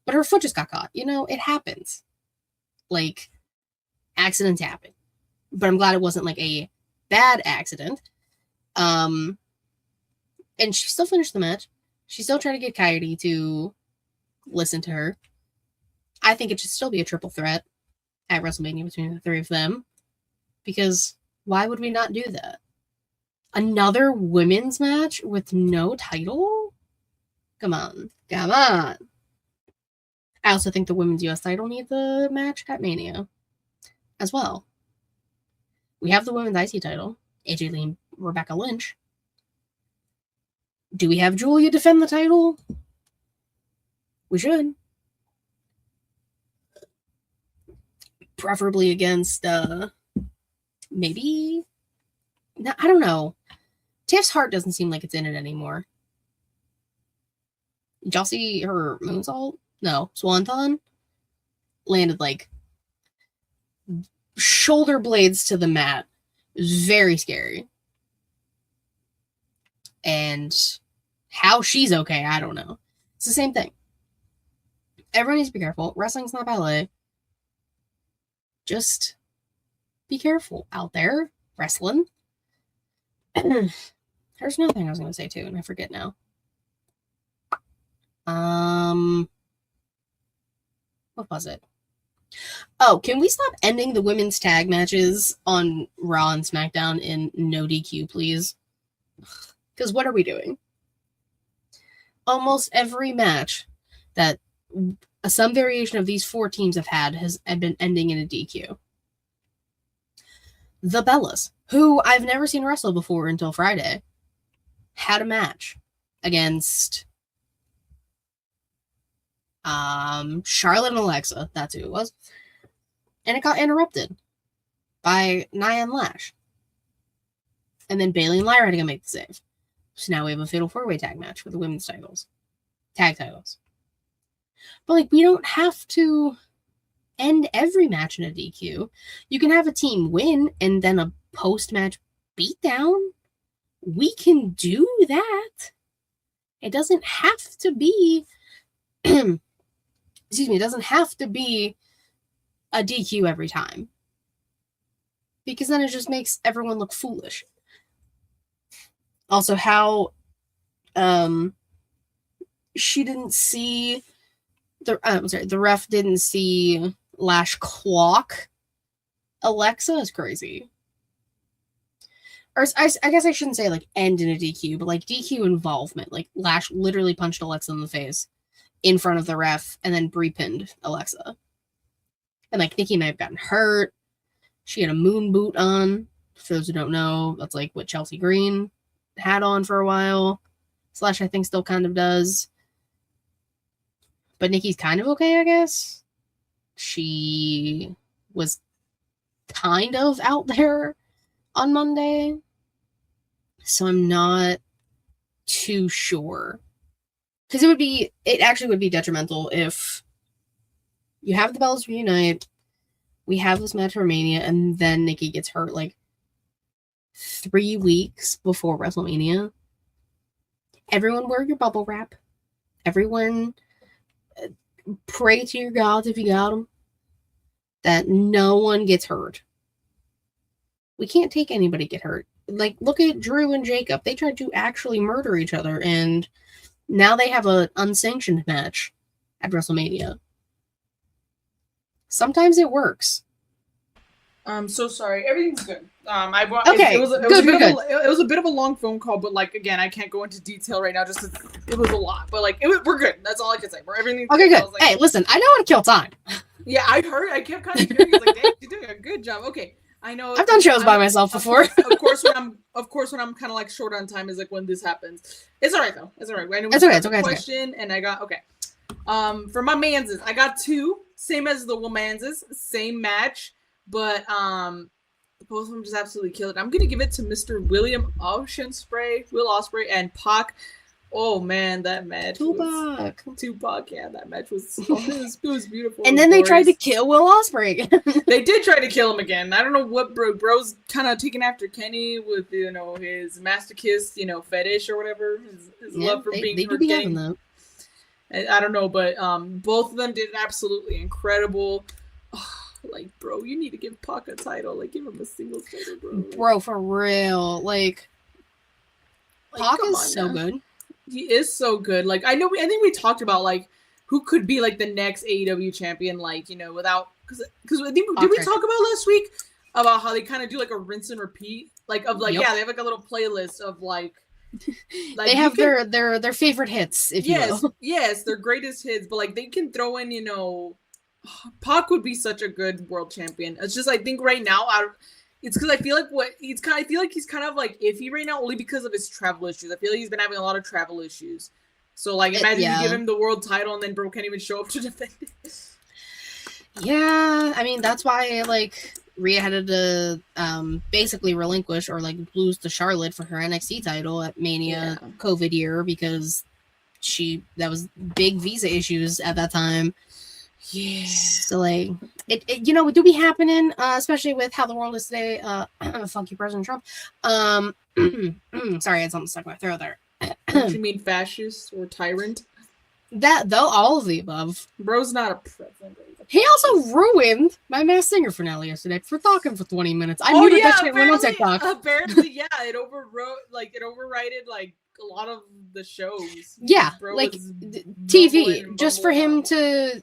But her foot just got caught. You know, it happens. Like, accidents happen. But I'm glad it wasn't like a bad accident. And she still finished the match. She still tried to get Coyote to listen to her. I think it should still be a triple threat at WrestleMania between the three of them. Because why would we not do that? Another women's match with no title? Come on. Come on. I also think the women's US title needs a match at Mania as well. We have the women's IC title, AJ Lee and Rebecca Lynch. Do we have Julia defend the title? We should. Preferably against, maybe? No, I don't know. Tiff's heart doesn't seem like it's in it anymore. Did y'all see her moonsault? No, Swanton landed like shoulder blades to the mat. It was very scary. And how she's okay, I don't know. It's the same thing. Everyone needs to be careful. Wrestling's not ballet. Just be careful out there wrestling. There's another thing I was going to say too, and I forget now. What was it? Oh, can we stop ending the women's tag matches on Raw and SmackDown in no DQ, please? Because what are we doing? Almost every match that some variation of these four teams have had has been ending in a DQ. The Bellas, who I've never seen wrestle before until Friday, had a match against Charlotte and Alexa. That's who it was. And it got interrupted by Nia and Lash. And then Bayley and Lyra had to go make the save. So now we have a fatal four-way tag match for the women's titles. Tag titles. But, like, we don't have to end every match in a DQ. You can have a team win and then a post-match beatdown. We can do that. It doesn't have to be excuse me, it doesn't have to be a DQ every time. Because then it just makes everyone look foolish. Also, how she didn't see the ref didn't see Lash clock Alexa is crazy. Or I guess I shouldn't say like end in a DQ, but like DQ involvement. Like Lash literally punched Alexa in the face in front of the ref and then Brie-pinned Alexa. And like Nikki may have gotten hurt. She had a moon boot on. For those who don't know, that's like what Chelsea Green had on for a while. Slash I think still kind of does. But Nikki's kind of okay, I guess. She was kind of out there on Monday. So I'm not too sure. Because it actually would be detrimental if you have the Bellas reunite, we have this match for Mania, and then Nikki gets hurt like 3 weeks before WrestleMania. Everyone wear your bubble wrap. Everyone pray to your gods if you got them. That no one gets hurt. We can't take anybody get hurt. Like, look at Drew and Jacob. They tried to actually murder each other, and now they have an unsanctioned match at WrestleMania. Sometimes it works. I'm so sorry. Everything's good. Okay. It was a bit of a long phone call, but like again, I can't go into detail right now. Just it was a lot, but like we're good. That's all I can say. Everything. Okay, good. Like, hey, listen, I know how to kill time. Yeah, I heard. I kept kind of hearing. Like, damn, you're doing a good job. Okay, I know. I've done shows by myself before. Of course, when I'm kind of like short on time is like when this happens. It's all right though. It's all right. I know it's okay. Question, and I got okay. For my manses, I got 2. same as the women's, same match, but both of them just absolutely killed it. I'm gonna give it to Mr. Will Ospreay and Pac. Oh man, that match. Tupac, yeah, that match was it was beautiful. And then they tried to kill Will Ospreay again. They did try to kill him again. I don't know what bro's kind of taking after Kenny with his masochist fetish or whatever. His love for being getting them. I don't know, but both of them did absolutely incredible. Oh, like, bro, you need to give Pac a title. Like, give him a singles title, bro. Bro, for real. Like Pac is so good. He is so good. Like, I think we talked about like who could be like the next AEW champion. Like, without because I think did we talk about last week about how they kind of do like a rinse and repeat, like of like yeah, they have like a little playlist of like they have their favorite hits. If you will. Yes, their greatest hits. But like they can throw in Pac would be such a good world champion. It's just I think right now it's because I feel like he's kind of like iffy right now only because of his travel issues. I feel like he's been having a lot of travel issues. So like imagine you give him the world title and then bro can't even show up to defend it. Yeah, I mean that's why like Rhea had to basically relinquish or like lose to Charlotte for her NXT title at Mania COVID year because that was big visa issues at that time. Yeah. So like it do be happening, especially with how the world is today. Fuck you, President Trump. Sorry, I had something stuck in my throat there. Don't you mean fascist or tyrant? That though, all of the above. Bro's not a president. He also ruined my Masked Singer finale yesterday for talking for 20 minutes. I knew that shit went on TikTok. Apparently, yeah, it overrided like a lot of the shows. Yeah, like TV, just for him to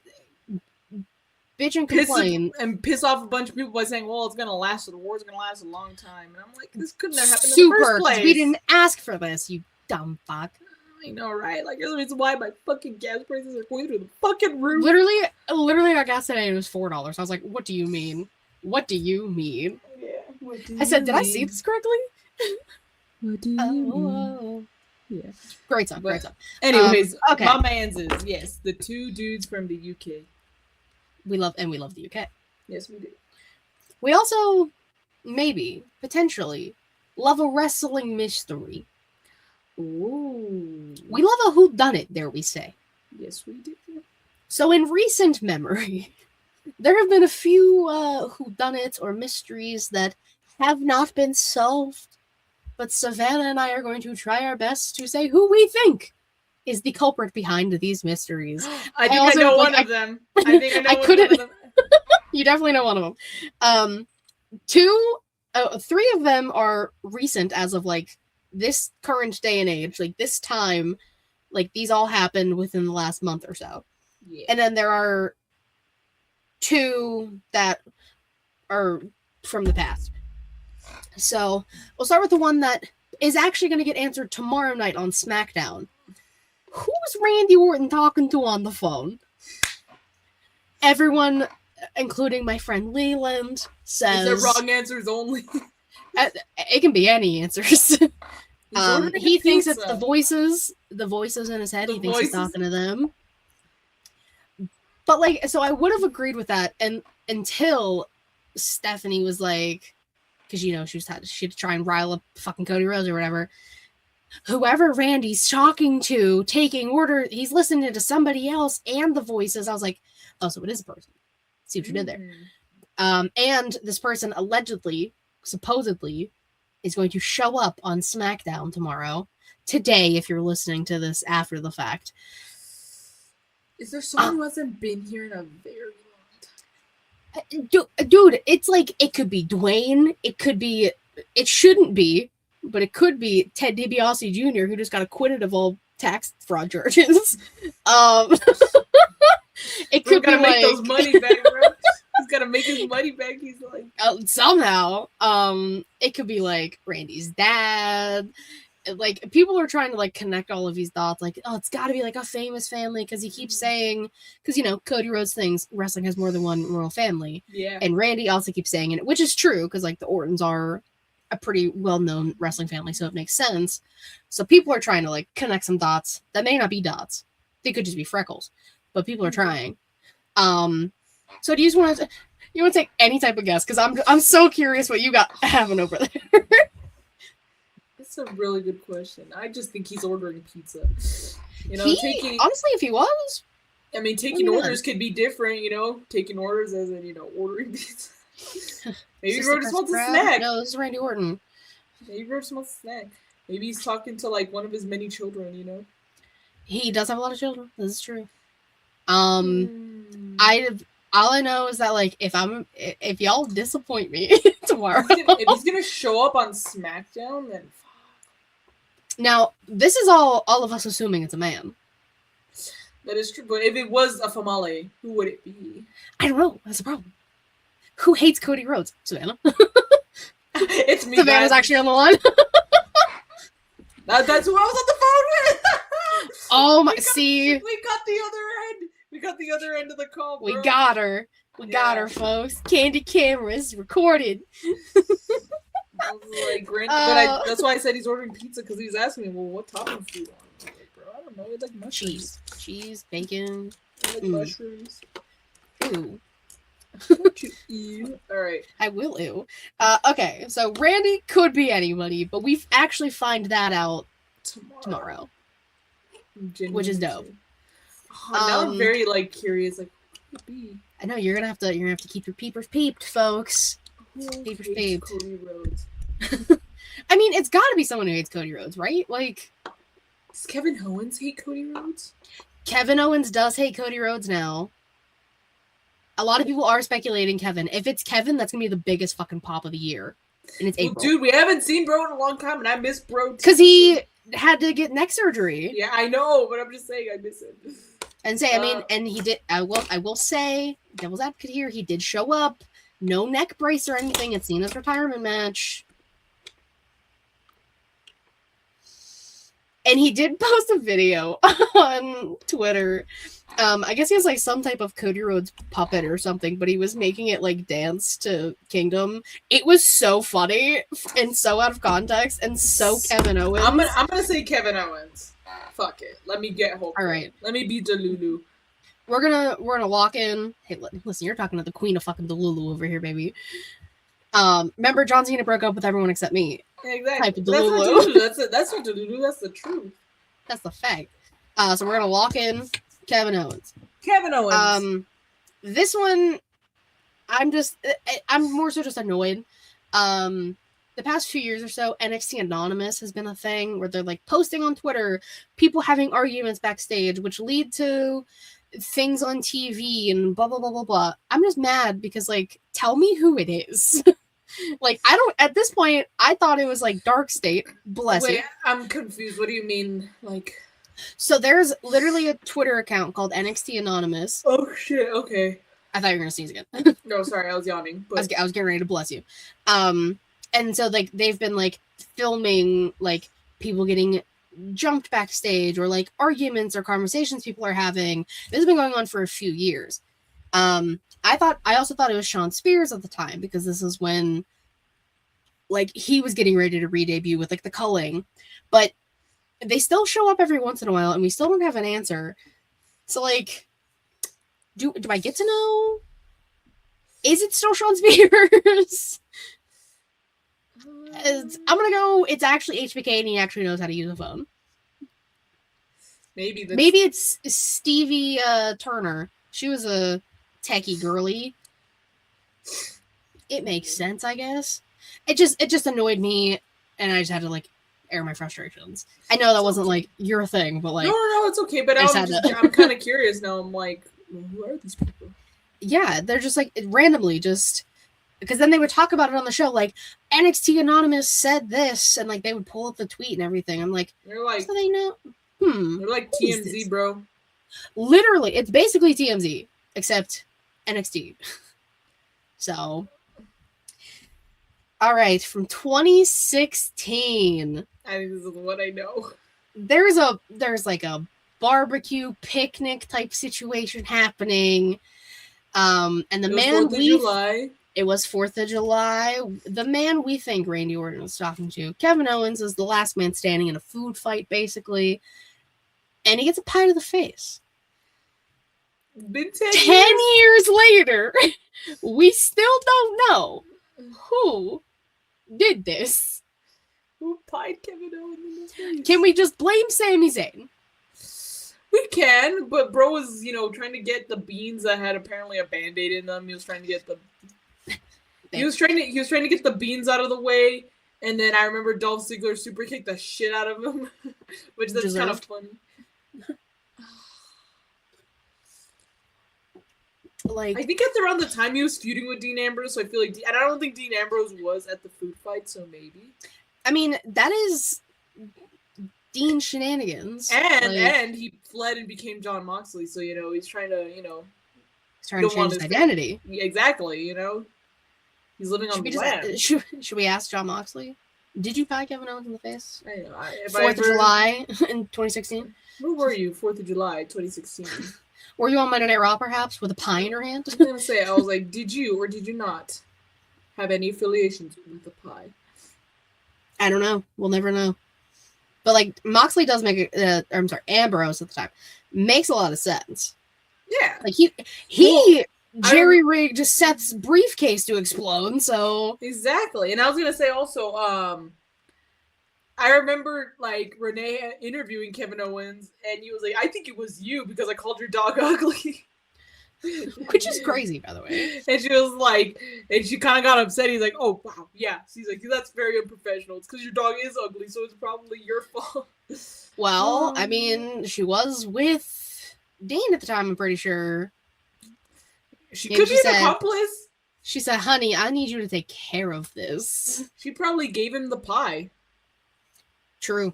bitch and complain and piss off a bunch of people by saying, "Well, it's gonna last. The war's gonna last a long time." And I'm like, "This couldn't have happened in the first place. We didn't ask for this, you dumb fuck." I know, right? Like, there's a reason why my fucking gas prices are going through the fucking roof. Literally, our gas today was $4. I was like, "What do you mean? What do you mean?" Yeah. I said, "Did I see this correctly?" What do you mean? Yeah. Great song. Anyways, okay. My man's is yes, the two dudes from the UK. We love the UK. Yes, we do. We also potentially love a wrestling mystery. Ooh. We love a whodunit, dare we say. Yes, we do. So in recent memory, there have been a few whodunits or mysteries that have not been solved. But Savannah and I are going to try our best to say who we think is the culprit behind these mysteries. I know one of them. I think I know one of them. You definitely know one of them. 3 of them are recent as of like this current day and age, like this time, like these all happened within the last month or so. Yeah. And then there are 2 that are from the past. So we'll start with the one that is actually going to get answered tomorrow night on SmackDown. Who's Randy Orton talking to on the phone? Everyone, including my friend Leland, says... Is it wrong answers only? It can be any answers. He thinks it's the voices in his head. He thinks he's talking to them. But like, so I would have agreed with that, and until Stephanie was like, because she had to try and rile up fucking Cody Rhodes or whatever. Whoever Randy's talking to, taking order, he's listening to somebody else and the voices. I was like, oh, so it is a person. See what you did there. And this person supposedly, is going to show up on SmackDown today, if you're listening to this after the fact. Is there someone who hasn't been here in a very long time? Dude, it's like, it could be Dwayne, it shouldn't be, but it could be Ted DiBiase Jr., who just got acquitted of all tax fraud charges. It could be make those money back, bro. He's gotta make his money back. He's like somehow. It could be like Randy's dad. Like, people are trying to like connect all of these dots. Like, oh, it's got to be like a famous family because he keeps saying, because Cody Rhodes thinks wrestling has more than one royal family. Yeah. And Randy also keeps saying it, which is true because like the Ortons are a pretty well-known wrestling family, so it makes sense. So people are trying to like connect some dots that may not be dots. They could just be freckles, but people are trying. So do you just want to take any type of guess? Because I'm so curious what you got having over there. That's a really good question. I just think he's ordering pizza. You know, honestly, if he was, I mean, taking orders could be different. You know, taking orders as in ordering pizza. Maybe Bro just wants a snack. No, this is Randy Orton. Maybe Bro just wants a snack. Maybe he's talking to like one of his many children. You know, he does have a lot of children. This is true. All I know is that like if y'all disappoint me tomorrow, if he's gonna show up on SmackDown, then fuck. Now this is all of us assuming it's a man. That is true, but if it was a famale, who would it be? I don't know. That's the problem. Who hates Cody Rhodes? Savannah. It's me. Savannah's actually on the line. That's who I was on the phone with. Oh my! We got the other end. We got the other end of the call. Bro. We got her. We got her, folks. Candy cameras recorded. I was like, but that's why I said he's ordering pizza, because he was asking me, well, what toppings do you want? I was like, bro, I don't know. It's like mushrooms. Cheese, bacon. I like mushrooms. Ooh. Don't you ew. All right. I will ew. Okay, so Randy could be anybody, but we actually find that out tomorrow. Which is dope. Now I'm very curious. Like, what could it be? I know you're gonna have to keep your peepers peeped, folks. Peepers peeped. Cody Rhodes. I mean, it's got to be someone who hates Cody Rhodes, right? Like, does Kevin Owens hate Cody Rhodes? Kevin Owens does hate Cody Rhodes now. A lot of people are speculating Kevin. If it's Kevin, that's gonna be the biggest fucking pop of the year, and it's April. Dude, we haven't seen Bro in a long time, and I miss Bro because he had to get neck surgery. Yeah, I know, but I'm just saying I miss him. And say, I mean, and he did. I will say, devil's advocate here, he did show up. No neck brace or anything at Cena's retirement match. And he did post a video on Twitter. I guess he has like some type of Cody Rhodes puppet or something, but he was making it like dance to Kingdom. It was so funny and so out of context and so Kevin Owens. I'm gonna say Kevin Owens. Fuck it. Let me get hope. All right. Let me be Delulu. We're gonna walk in. Hey, listen, you're talking to the queen of fucking Delulu over here, baby. Remember John Cena broke up with everyone except me. Exactly. Type of Delulu. That's what Delulu. That's the truth. That's the fact. So we're gonna walk in. Kevin Owens. This one, I'm more so just annoyed. The past few years or so, NXT Anonymous has been a thing where they're like posting on Twitter, people having arguments backstage, which lead to things on TV and blah, blah, blah, blah, blah. I'm just mad because, like, tell me who it is. Like, I don't, at this point, I thought it was like Dark State. Bless it. I'm confused. What do you mean? Like, so there's literally a Twitter account called NXT Anonymous. Oh, shit. Okay. I thought you were going to sneeze again. No, sorry. I was yawning. But... I was getting ready to bless you. And so, like, they've been, like, filming, like, people getting jumped backstage or, like, arguments or conversations people are having. This has been going on for a few years. I also thought it was Sean Spears at the time because this is when, like, he was getting ready to re-debut with, like, the culling. But they still show up every once in a while, and we still don't have an answer. So, like, do I get to know? Is it still Sean Spears? I'm gonna go. It's actually HBK, and he actually knows how to use a phone. Maybe it's Stevie Turner. She was a techie girly. It makes sense, I guess. It just annoyed me, and I just had to like air my frustrations. I know that wasn't like your thing, but like no, it's okay. But I'm kind of curious now. I'm like, well, who are these people? Yeah, they're just like randomly just. Because then they would talk about it on the show, like NXT Anonymous said this, and like they would pull up the tweet and everything. I'm like, they're like, so they know. They're like TMZ, bro. Literally, it's basically TMZ except NXT. So, all right, from 2016. I think this is what I know. There's like a barbecue picnic type situation happening. And the man It was 4th of July. The man we think Randy Orton was talking to, Kevin Owens, is the last man standing in a food fight, basically. And he gets a pie to the face. Been 10 years later, we still don't know who did this. Who pied Kevin Owens in the face? Can we just blame Sami Zayn? We can, but bro was, trying to get the beans that had apparently a Band-Aid in them. He was trying to get the he was trying to get the beans out of the way, and then I remember Dolph Ziggler super kicked the shit out of him, which that's kind of funny. Like, I think it's around the time he was feuding with Dean Ambrose, so I feel like, and I don't think Dean Ambrose was at the food fight, so maybe. I mean, that is Dean shenanigans, and he fled and became Jon Moxley, so he's trying to he's trying to change his identity. Exactly, he's living on the land. Should we ask Jon Moxley? Did you pie Kevin Owens in the face? I know. 4th of July in 2016. Where were you? 4th of July 2016. Were you on Monday Night Raw, perhaps, with a pie in your hand? I was gonna say, I was like, did you or did you not have any affiliations with the pie? I don't know. We'll never know. But like, Moxley does make Ambrose at the time makes a lot of sense. Yeah, like he jerry rigged Seth's briefcase to explode. So exactly, and I was gonna say also, I remember like Renee interviewing Kevin Owens, and he was like, "I think it was you because I called your dog ugly." Which is crazy, by the way. And she was like, and she kind of got upset. He's like, "Oh wow, yeah." She's like, "That's very unprofessional. It's because your dog is ugly, so it's probably your fault." Well, I mean, she was with Dean at the time. I'm pretty sure. She could be an accomplice. She said, "Honey, I need you to take care of this." She probably gave him the pie. True.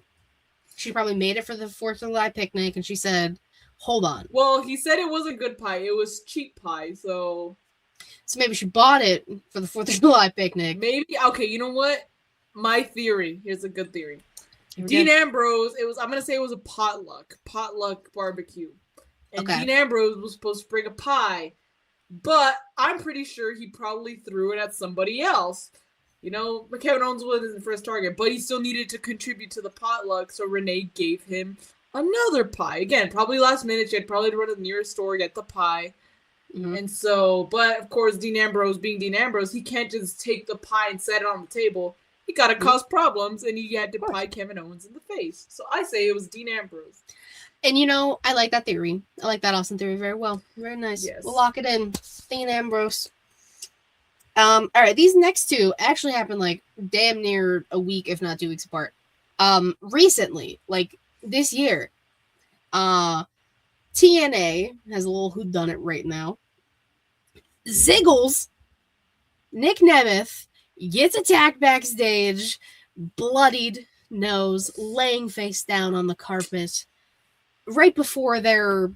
She probably made it for the 4th of July picnic, and she said, "Hold on." Well, he said it wasn't good pie. It was cheap pie, so maybe she bought it for the 4th of July picnic. Maybe. Okay, you know what? My theory. Here's a good theory. Dean Ambrose, I'm going to say it was a potluck barbecue. And Dean Ambrose was supposed to bring a pie, but I'm pretty sure he probably threw it at somebody else. Kevin Owens wasn't the first target, but he still needed to contribute to the potluck, so Renee gave him another pie. Again, probably last minute. She had probably to run to the nearest store, get the pie. Mm-hmm. And so, but of course, Dean Ambrose being Dean Ambrose, he can't just take the pie and set it on the table. He got to cause problems, and he had to pie Kevin Owens in the face. So I say it was Dean Ambrose. And I like that theory. I like that Austin theory very well. Very nice. Yes. We'll lock it in. Dean Ambrose. All right, these next two actually happened like damn near a week, if not 2 weeks apart. Recently, like this year, TNA has a little whodunit right now. Ziggles, Nick Nemeth, gets attacked backstage, bloodied nose, laying face down on the carpet, right before their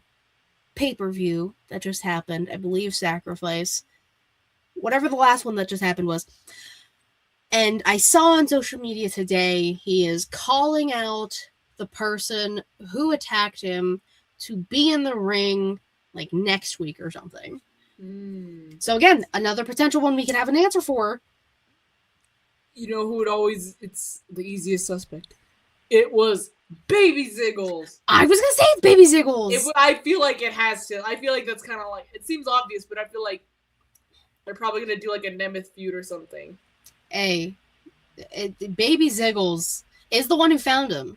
pay-per-view that just happened. I believe Sacrifice. Whatever the last one that just happened was. And I saw on social media today, he is calling out the person who attacked him to be in the ring like next week or something. So again, another potential one we can have an answer for. You know who it's the easiest suspect. It was Baby Ziggles. I was going to say it's Baby Ziggles. I feel like it has to. I feel like that's kind of like, it seems obvious, but I feel like they're probably going to do like a Nemeth feud or something. Hey, Baby Ziggles is the one who found him,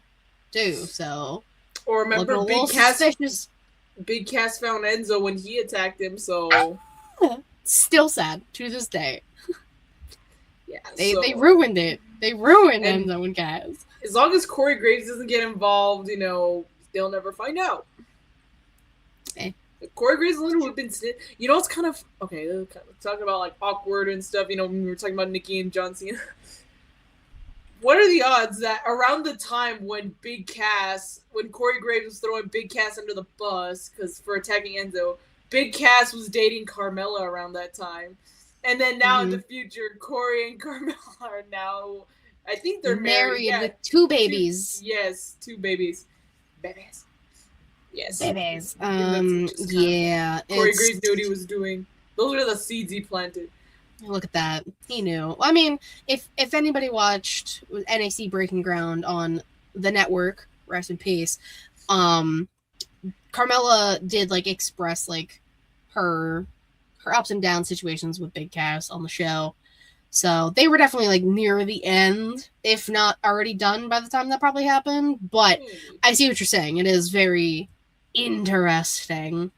too, so. Or remember Big Cass found Enzo when he attacked him, so. Still sad to this day. Yeah, they ruined it. They ruined Enzo and Cass. As long as Corey Graves doesn't get involved, they'll never find out. Okay. Corey Graves would have been, it's kind of okay. Talking about like awkward and stuff. When we were talking about Nikki and John Cena. What are the odds that around the time when Corey Graves was throwing Big Cass under the bus for attacking Enzo, Big Cass was dating Carmella around that time, and then now in the future, Corey and Carmella are now. I think they're married with 2 babies. Two babies. Babies. Yes. Babies. Yeah. Corey Graves knew what he was doing. Those are the seeds he planted. Look at that. He knew. I mean, if anybody watched NXT Breaking Ground on the network, rest in peace, Carmella did like express like her ups and down situations with Big Cass on the show. So they were definitely like near the end, if not already done by the time that probably happened. But I see what you're saying. It is very interesting.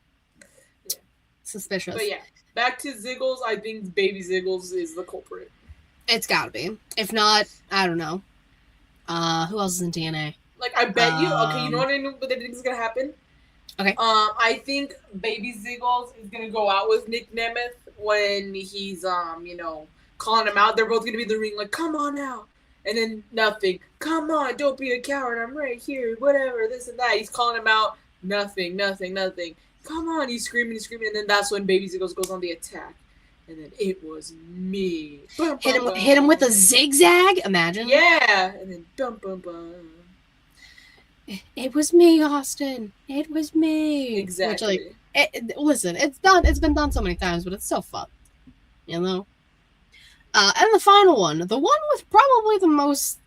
Yeah. Suspicious. But yeah, back to Ziggles. I think Baby Ziggles is the culprit. It's gotta be. If not, I don't know. Who else is in TNA? Like, I bet you. Okay, you know what I know? What I think is gonna happen? Okay. I think Baby Ziggles is gonna go out with Nick Nemeth when he's calling him out. They're both gonna be in the ring like, "Come on now," and then nothing. "Come on, don't be a coward. I'm right here. Whatever, this and that." He's calling him out. Nothing. "Come on!" He's screaming, and then that's when Baby Ziggles goes on the attack. And then it was me. Hit him with a zigzag. Imagine. Yeah, and then bum bum bum. It was me, Austin. It was me. Exactly. Which, listen, it's done. It's been done so many times, but it's so fun, you know. And the final one, the one with probably the most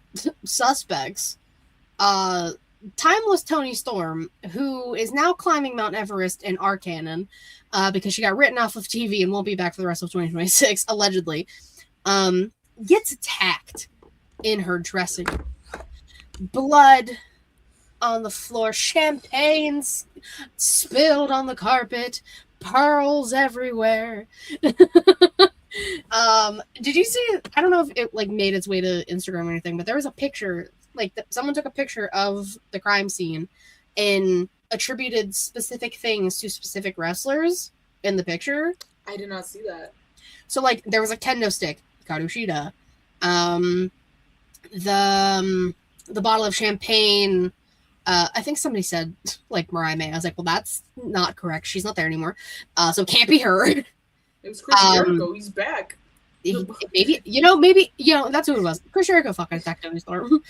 suspects, Timeless Toni Storm, who is now climbing Mount Everest in our canon, because she got written off of TV and won't be back for the rest of 2026, allegedly, gets attacked in her dressing room. Blood on the floor, champagne spilled on the carpet, pearls everywhere. Did you see? I don't know if it like made its way to Instagram or anything, but there was a picture. Like someone took a picture of the crime scene and attributed specific things to specific wrestlers in the picture. I did not see that. So like there was a kendo stick, Karushida, the bottle of champagne. I think somebody said like Mariah May. I was like, well, that's not correct. She's not there anymore. So it can't be her. It was Chris Jericho. He's back. Maybe that's who it was. Chris Jericho fucking attacked Toni Storm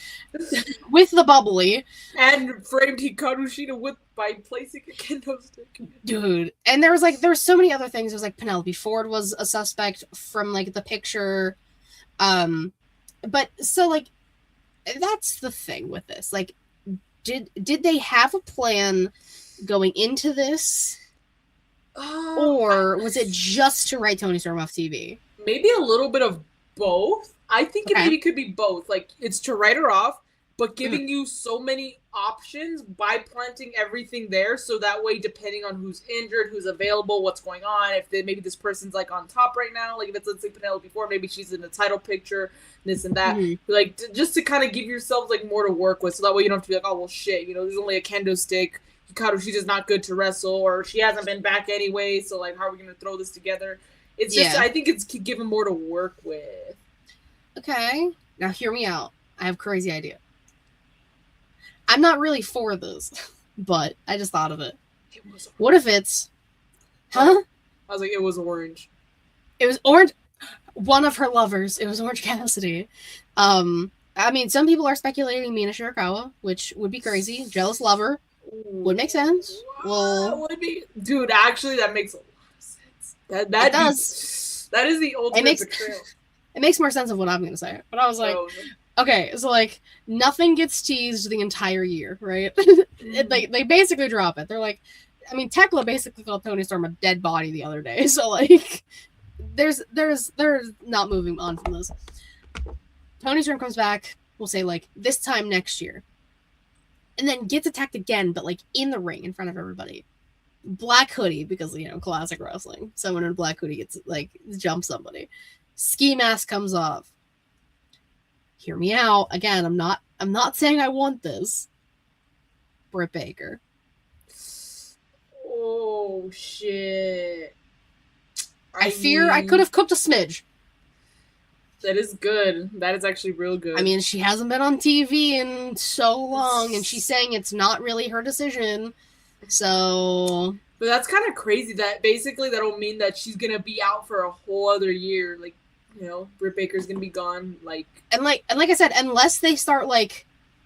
with the bubbly and framed Hikaru Shida by placing a kendo stick. Dude, and there was so many other things. There was like Penelope Ford was a suspect from like the picture, but so like that's the thing with this. Like, did they have a plan going into this, or was it just to write Toni Storm off TV? Maybe a little bit of both. I think it maybe could be both. Like, it's to write her off, but giving you so many options by planting everything there, so that way, depending on who's injured, who's available, what's going on, if maybe this person's like on top right now, like if it's let's say Penelope Ford, maybe she's in the title picture, this and that. Like just to kind of give yourselves like more to work with, so that way you don't have to be like, oh well, shit, there's only a kendo stick. She's just not good to wrestle, or she hasn't been back anyway. So like, how are we gonna throw this together? It's just I think it's given more to work with. Okay, now hear me out. I have a crazy idea. I'm not really for this, but I just thought of it. What if it's... Huh? I was like, it was orange. It was orange. One of her lovers. It was Orange Cassidy. I mean, some people are speculating Mina Shirakawa, which would be crazy. Jealous lover. Would make sense. Well, would be... Dude, actually, that makes a lot of sense. That does. That is the ultimate betrayal. It makes more sense of what I'm going to say. But I was like... Okay, so like nothing gets teased the entire year, right? They basically drop it. They're like, I mean, Tekla basically called Toni Storm a dead body the other day, so like, there's not moving on from this. Toni Storm comes back. We'll say like this time next year, and then gets attacked again, but like in the ring in front of everybody. Black hoodie because classic wrestling. Someone in a black hoodie gets like jumps somebody. Ski mask comes off. Hear me out. Again, I'm not saying I want this. Britt Baker. Oh shit. I fear I could have cooked a smidge. That is good. That is actually real good. I mean, she hasn't been on TV in so long, and she's saying it's not really her decision. So... But that's kind of crazy that basically that'll mean that she's going to be out for a whole other year. Like, Britt Baker's gonna be gone, and like I said, unless they start like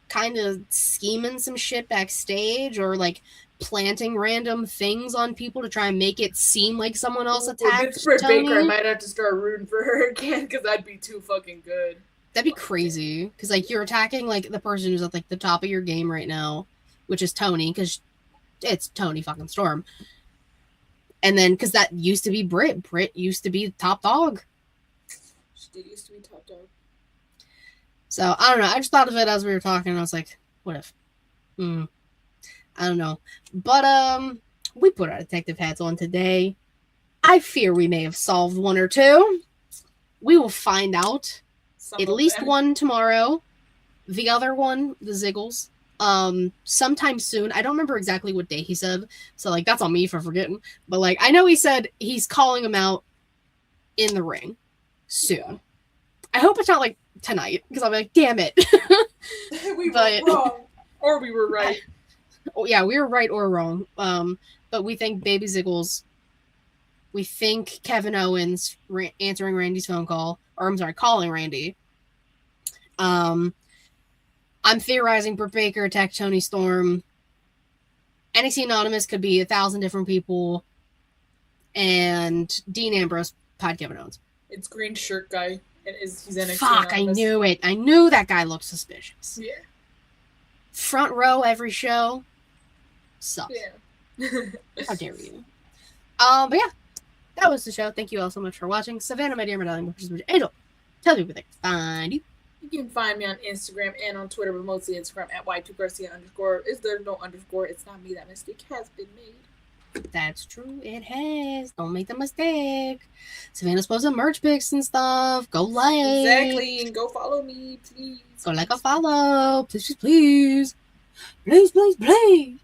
kind of scheming some shit backstage or like planting random things on people to try and make it seem like someone else attacked Britt Baker, I might have to start rooting for her again because that'd be too fucking good. That'd be crazy because like you're attacking like the person who's at like the top of your game right now, which is Toni, because it's Tony fucking Storm. And then, because that used to be Britt. Britt used to be top dog. She did used to be top dog. So, I don't know. I just thought of it as we were talking, and I was like, what if? I don't know. But, we put our detective hats on today. I fear we may have solved one or two. We will find out. At least one tomorrow. The other one, the Ziggles, sometime soon. I don't remember exactly what day he said, so like that's on me for forgetting. But like I know he said he's calling him out in the ring soon. I hope it's not like tonight, because I'll be like, damn it. We were wrong. Or we were right. Oh yeah, we were right or wrong. But we think Baby Ziggles. We think Kevin Owens answering Randy's phone call, or I'm sorry, calling Randy. I'm theorizing Britt Baker attacked Tony Storm. NXT Anonymous could be 1,000 different people. And Dean Ambrose pod Kevin Owens. It's green shirt guy. He's NXT Fuck, Anonymous. I knew it. I knew that guy looked suspicious. Yeah. Front row every show. Sucks. Yeah. How dare you? But yeah, that was the show. Thank you all so much for watching. Savannah, my dear, my darling, my angel. Tell people where they can find you. You can find me on Instagram and on Twitter, but mostly Instagram at Y2Garcia_. Is there no underscore? It's not me. That mistake has been made. That's true. It has. Don't make the mistake. Savannah's posting merch pics and stuff. Go like. Exactly. And go follow me, please. Go like a follow. Please, please. Please, please, please.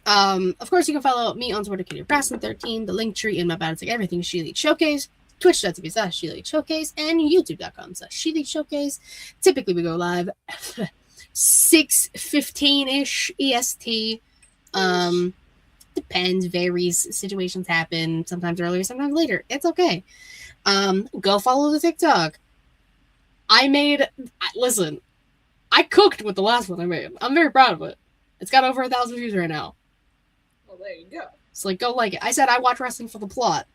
Of course, you can follow me on Twitter, KittyBrasson13, the link tree in my bio. It's like everything ShElite Showcase. Twitch.tv/ShElite Showcase and YouTube.com/ShElite Showcase. Typically, we go live 6:15-ish EST. Depends, varies. Situations happen. Sometimes earlier, sometimes later. It's okay. Go follow the TikTok. Listen, I cooked with the last one I made. I'm very proud of it. It's got over 1,000 views right now. Well, there you go. So, like, go like it. I said I watch wrestling for the plot.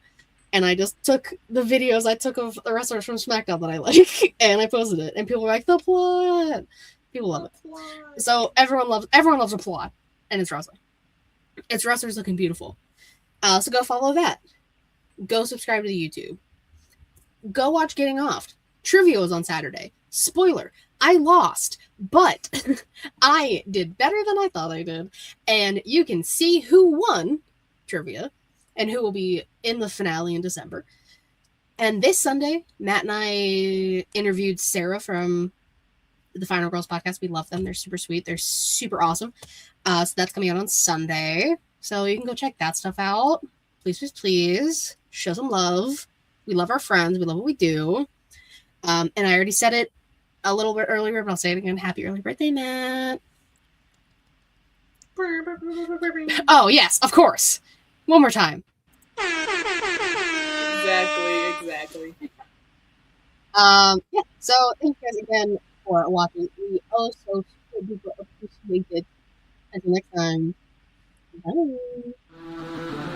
And I just took the videos I took of the wrestlers from SmackDown that I like, and I posted it. And people were like, the plot! People love it. So everyone loves a plot, and it's wrestling. It's wrestlers looking beautiful. So go follow that. Go subscribe to the YouTube. Go watch Getting Off. Trivia was on Saturday. Spoiler, I lost, but I did better than I thought I did. And you can see who won trivia and who will be in the finale in December. And this Sunday, Matt and I interviewed Sarah from the Final Girls podcast. We love them. They're super sweet. They're super awesome. So that's coming out on Sunday. So you can go check that stuff out. Please, please, please. Show some love. We love our friends. We love what we do. And I already said it a little bit earlier, but I'll say it again. Happy early birthday, Matt. Oh, yes, of course. One more time. Exactly. Yeah, so thank you guys again for watching. We also super duper appreciate it. Until next time, bye.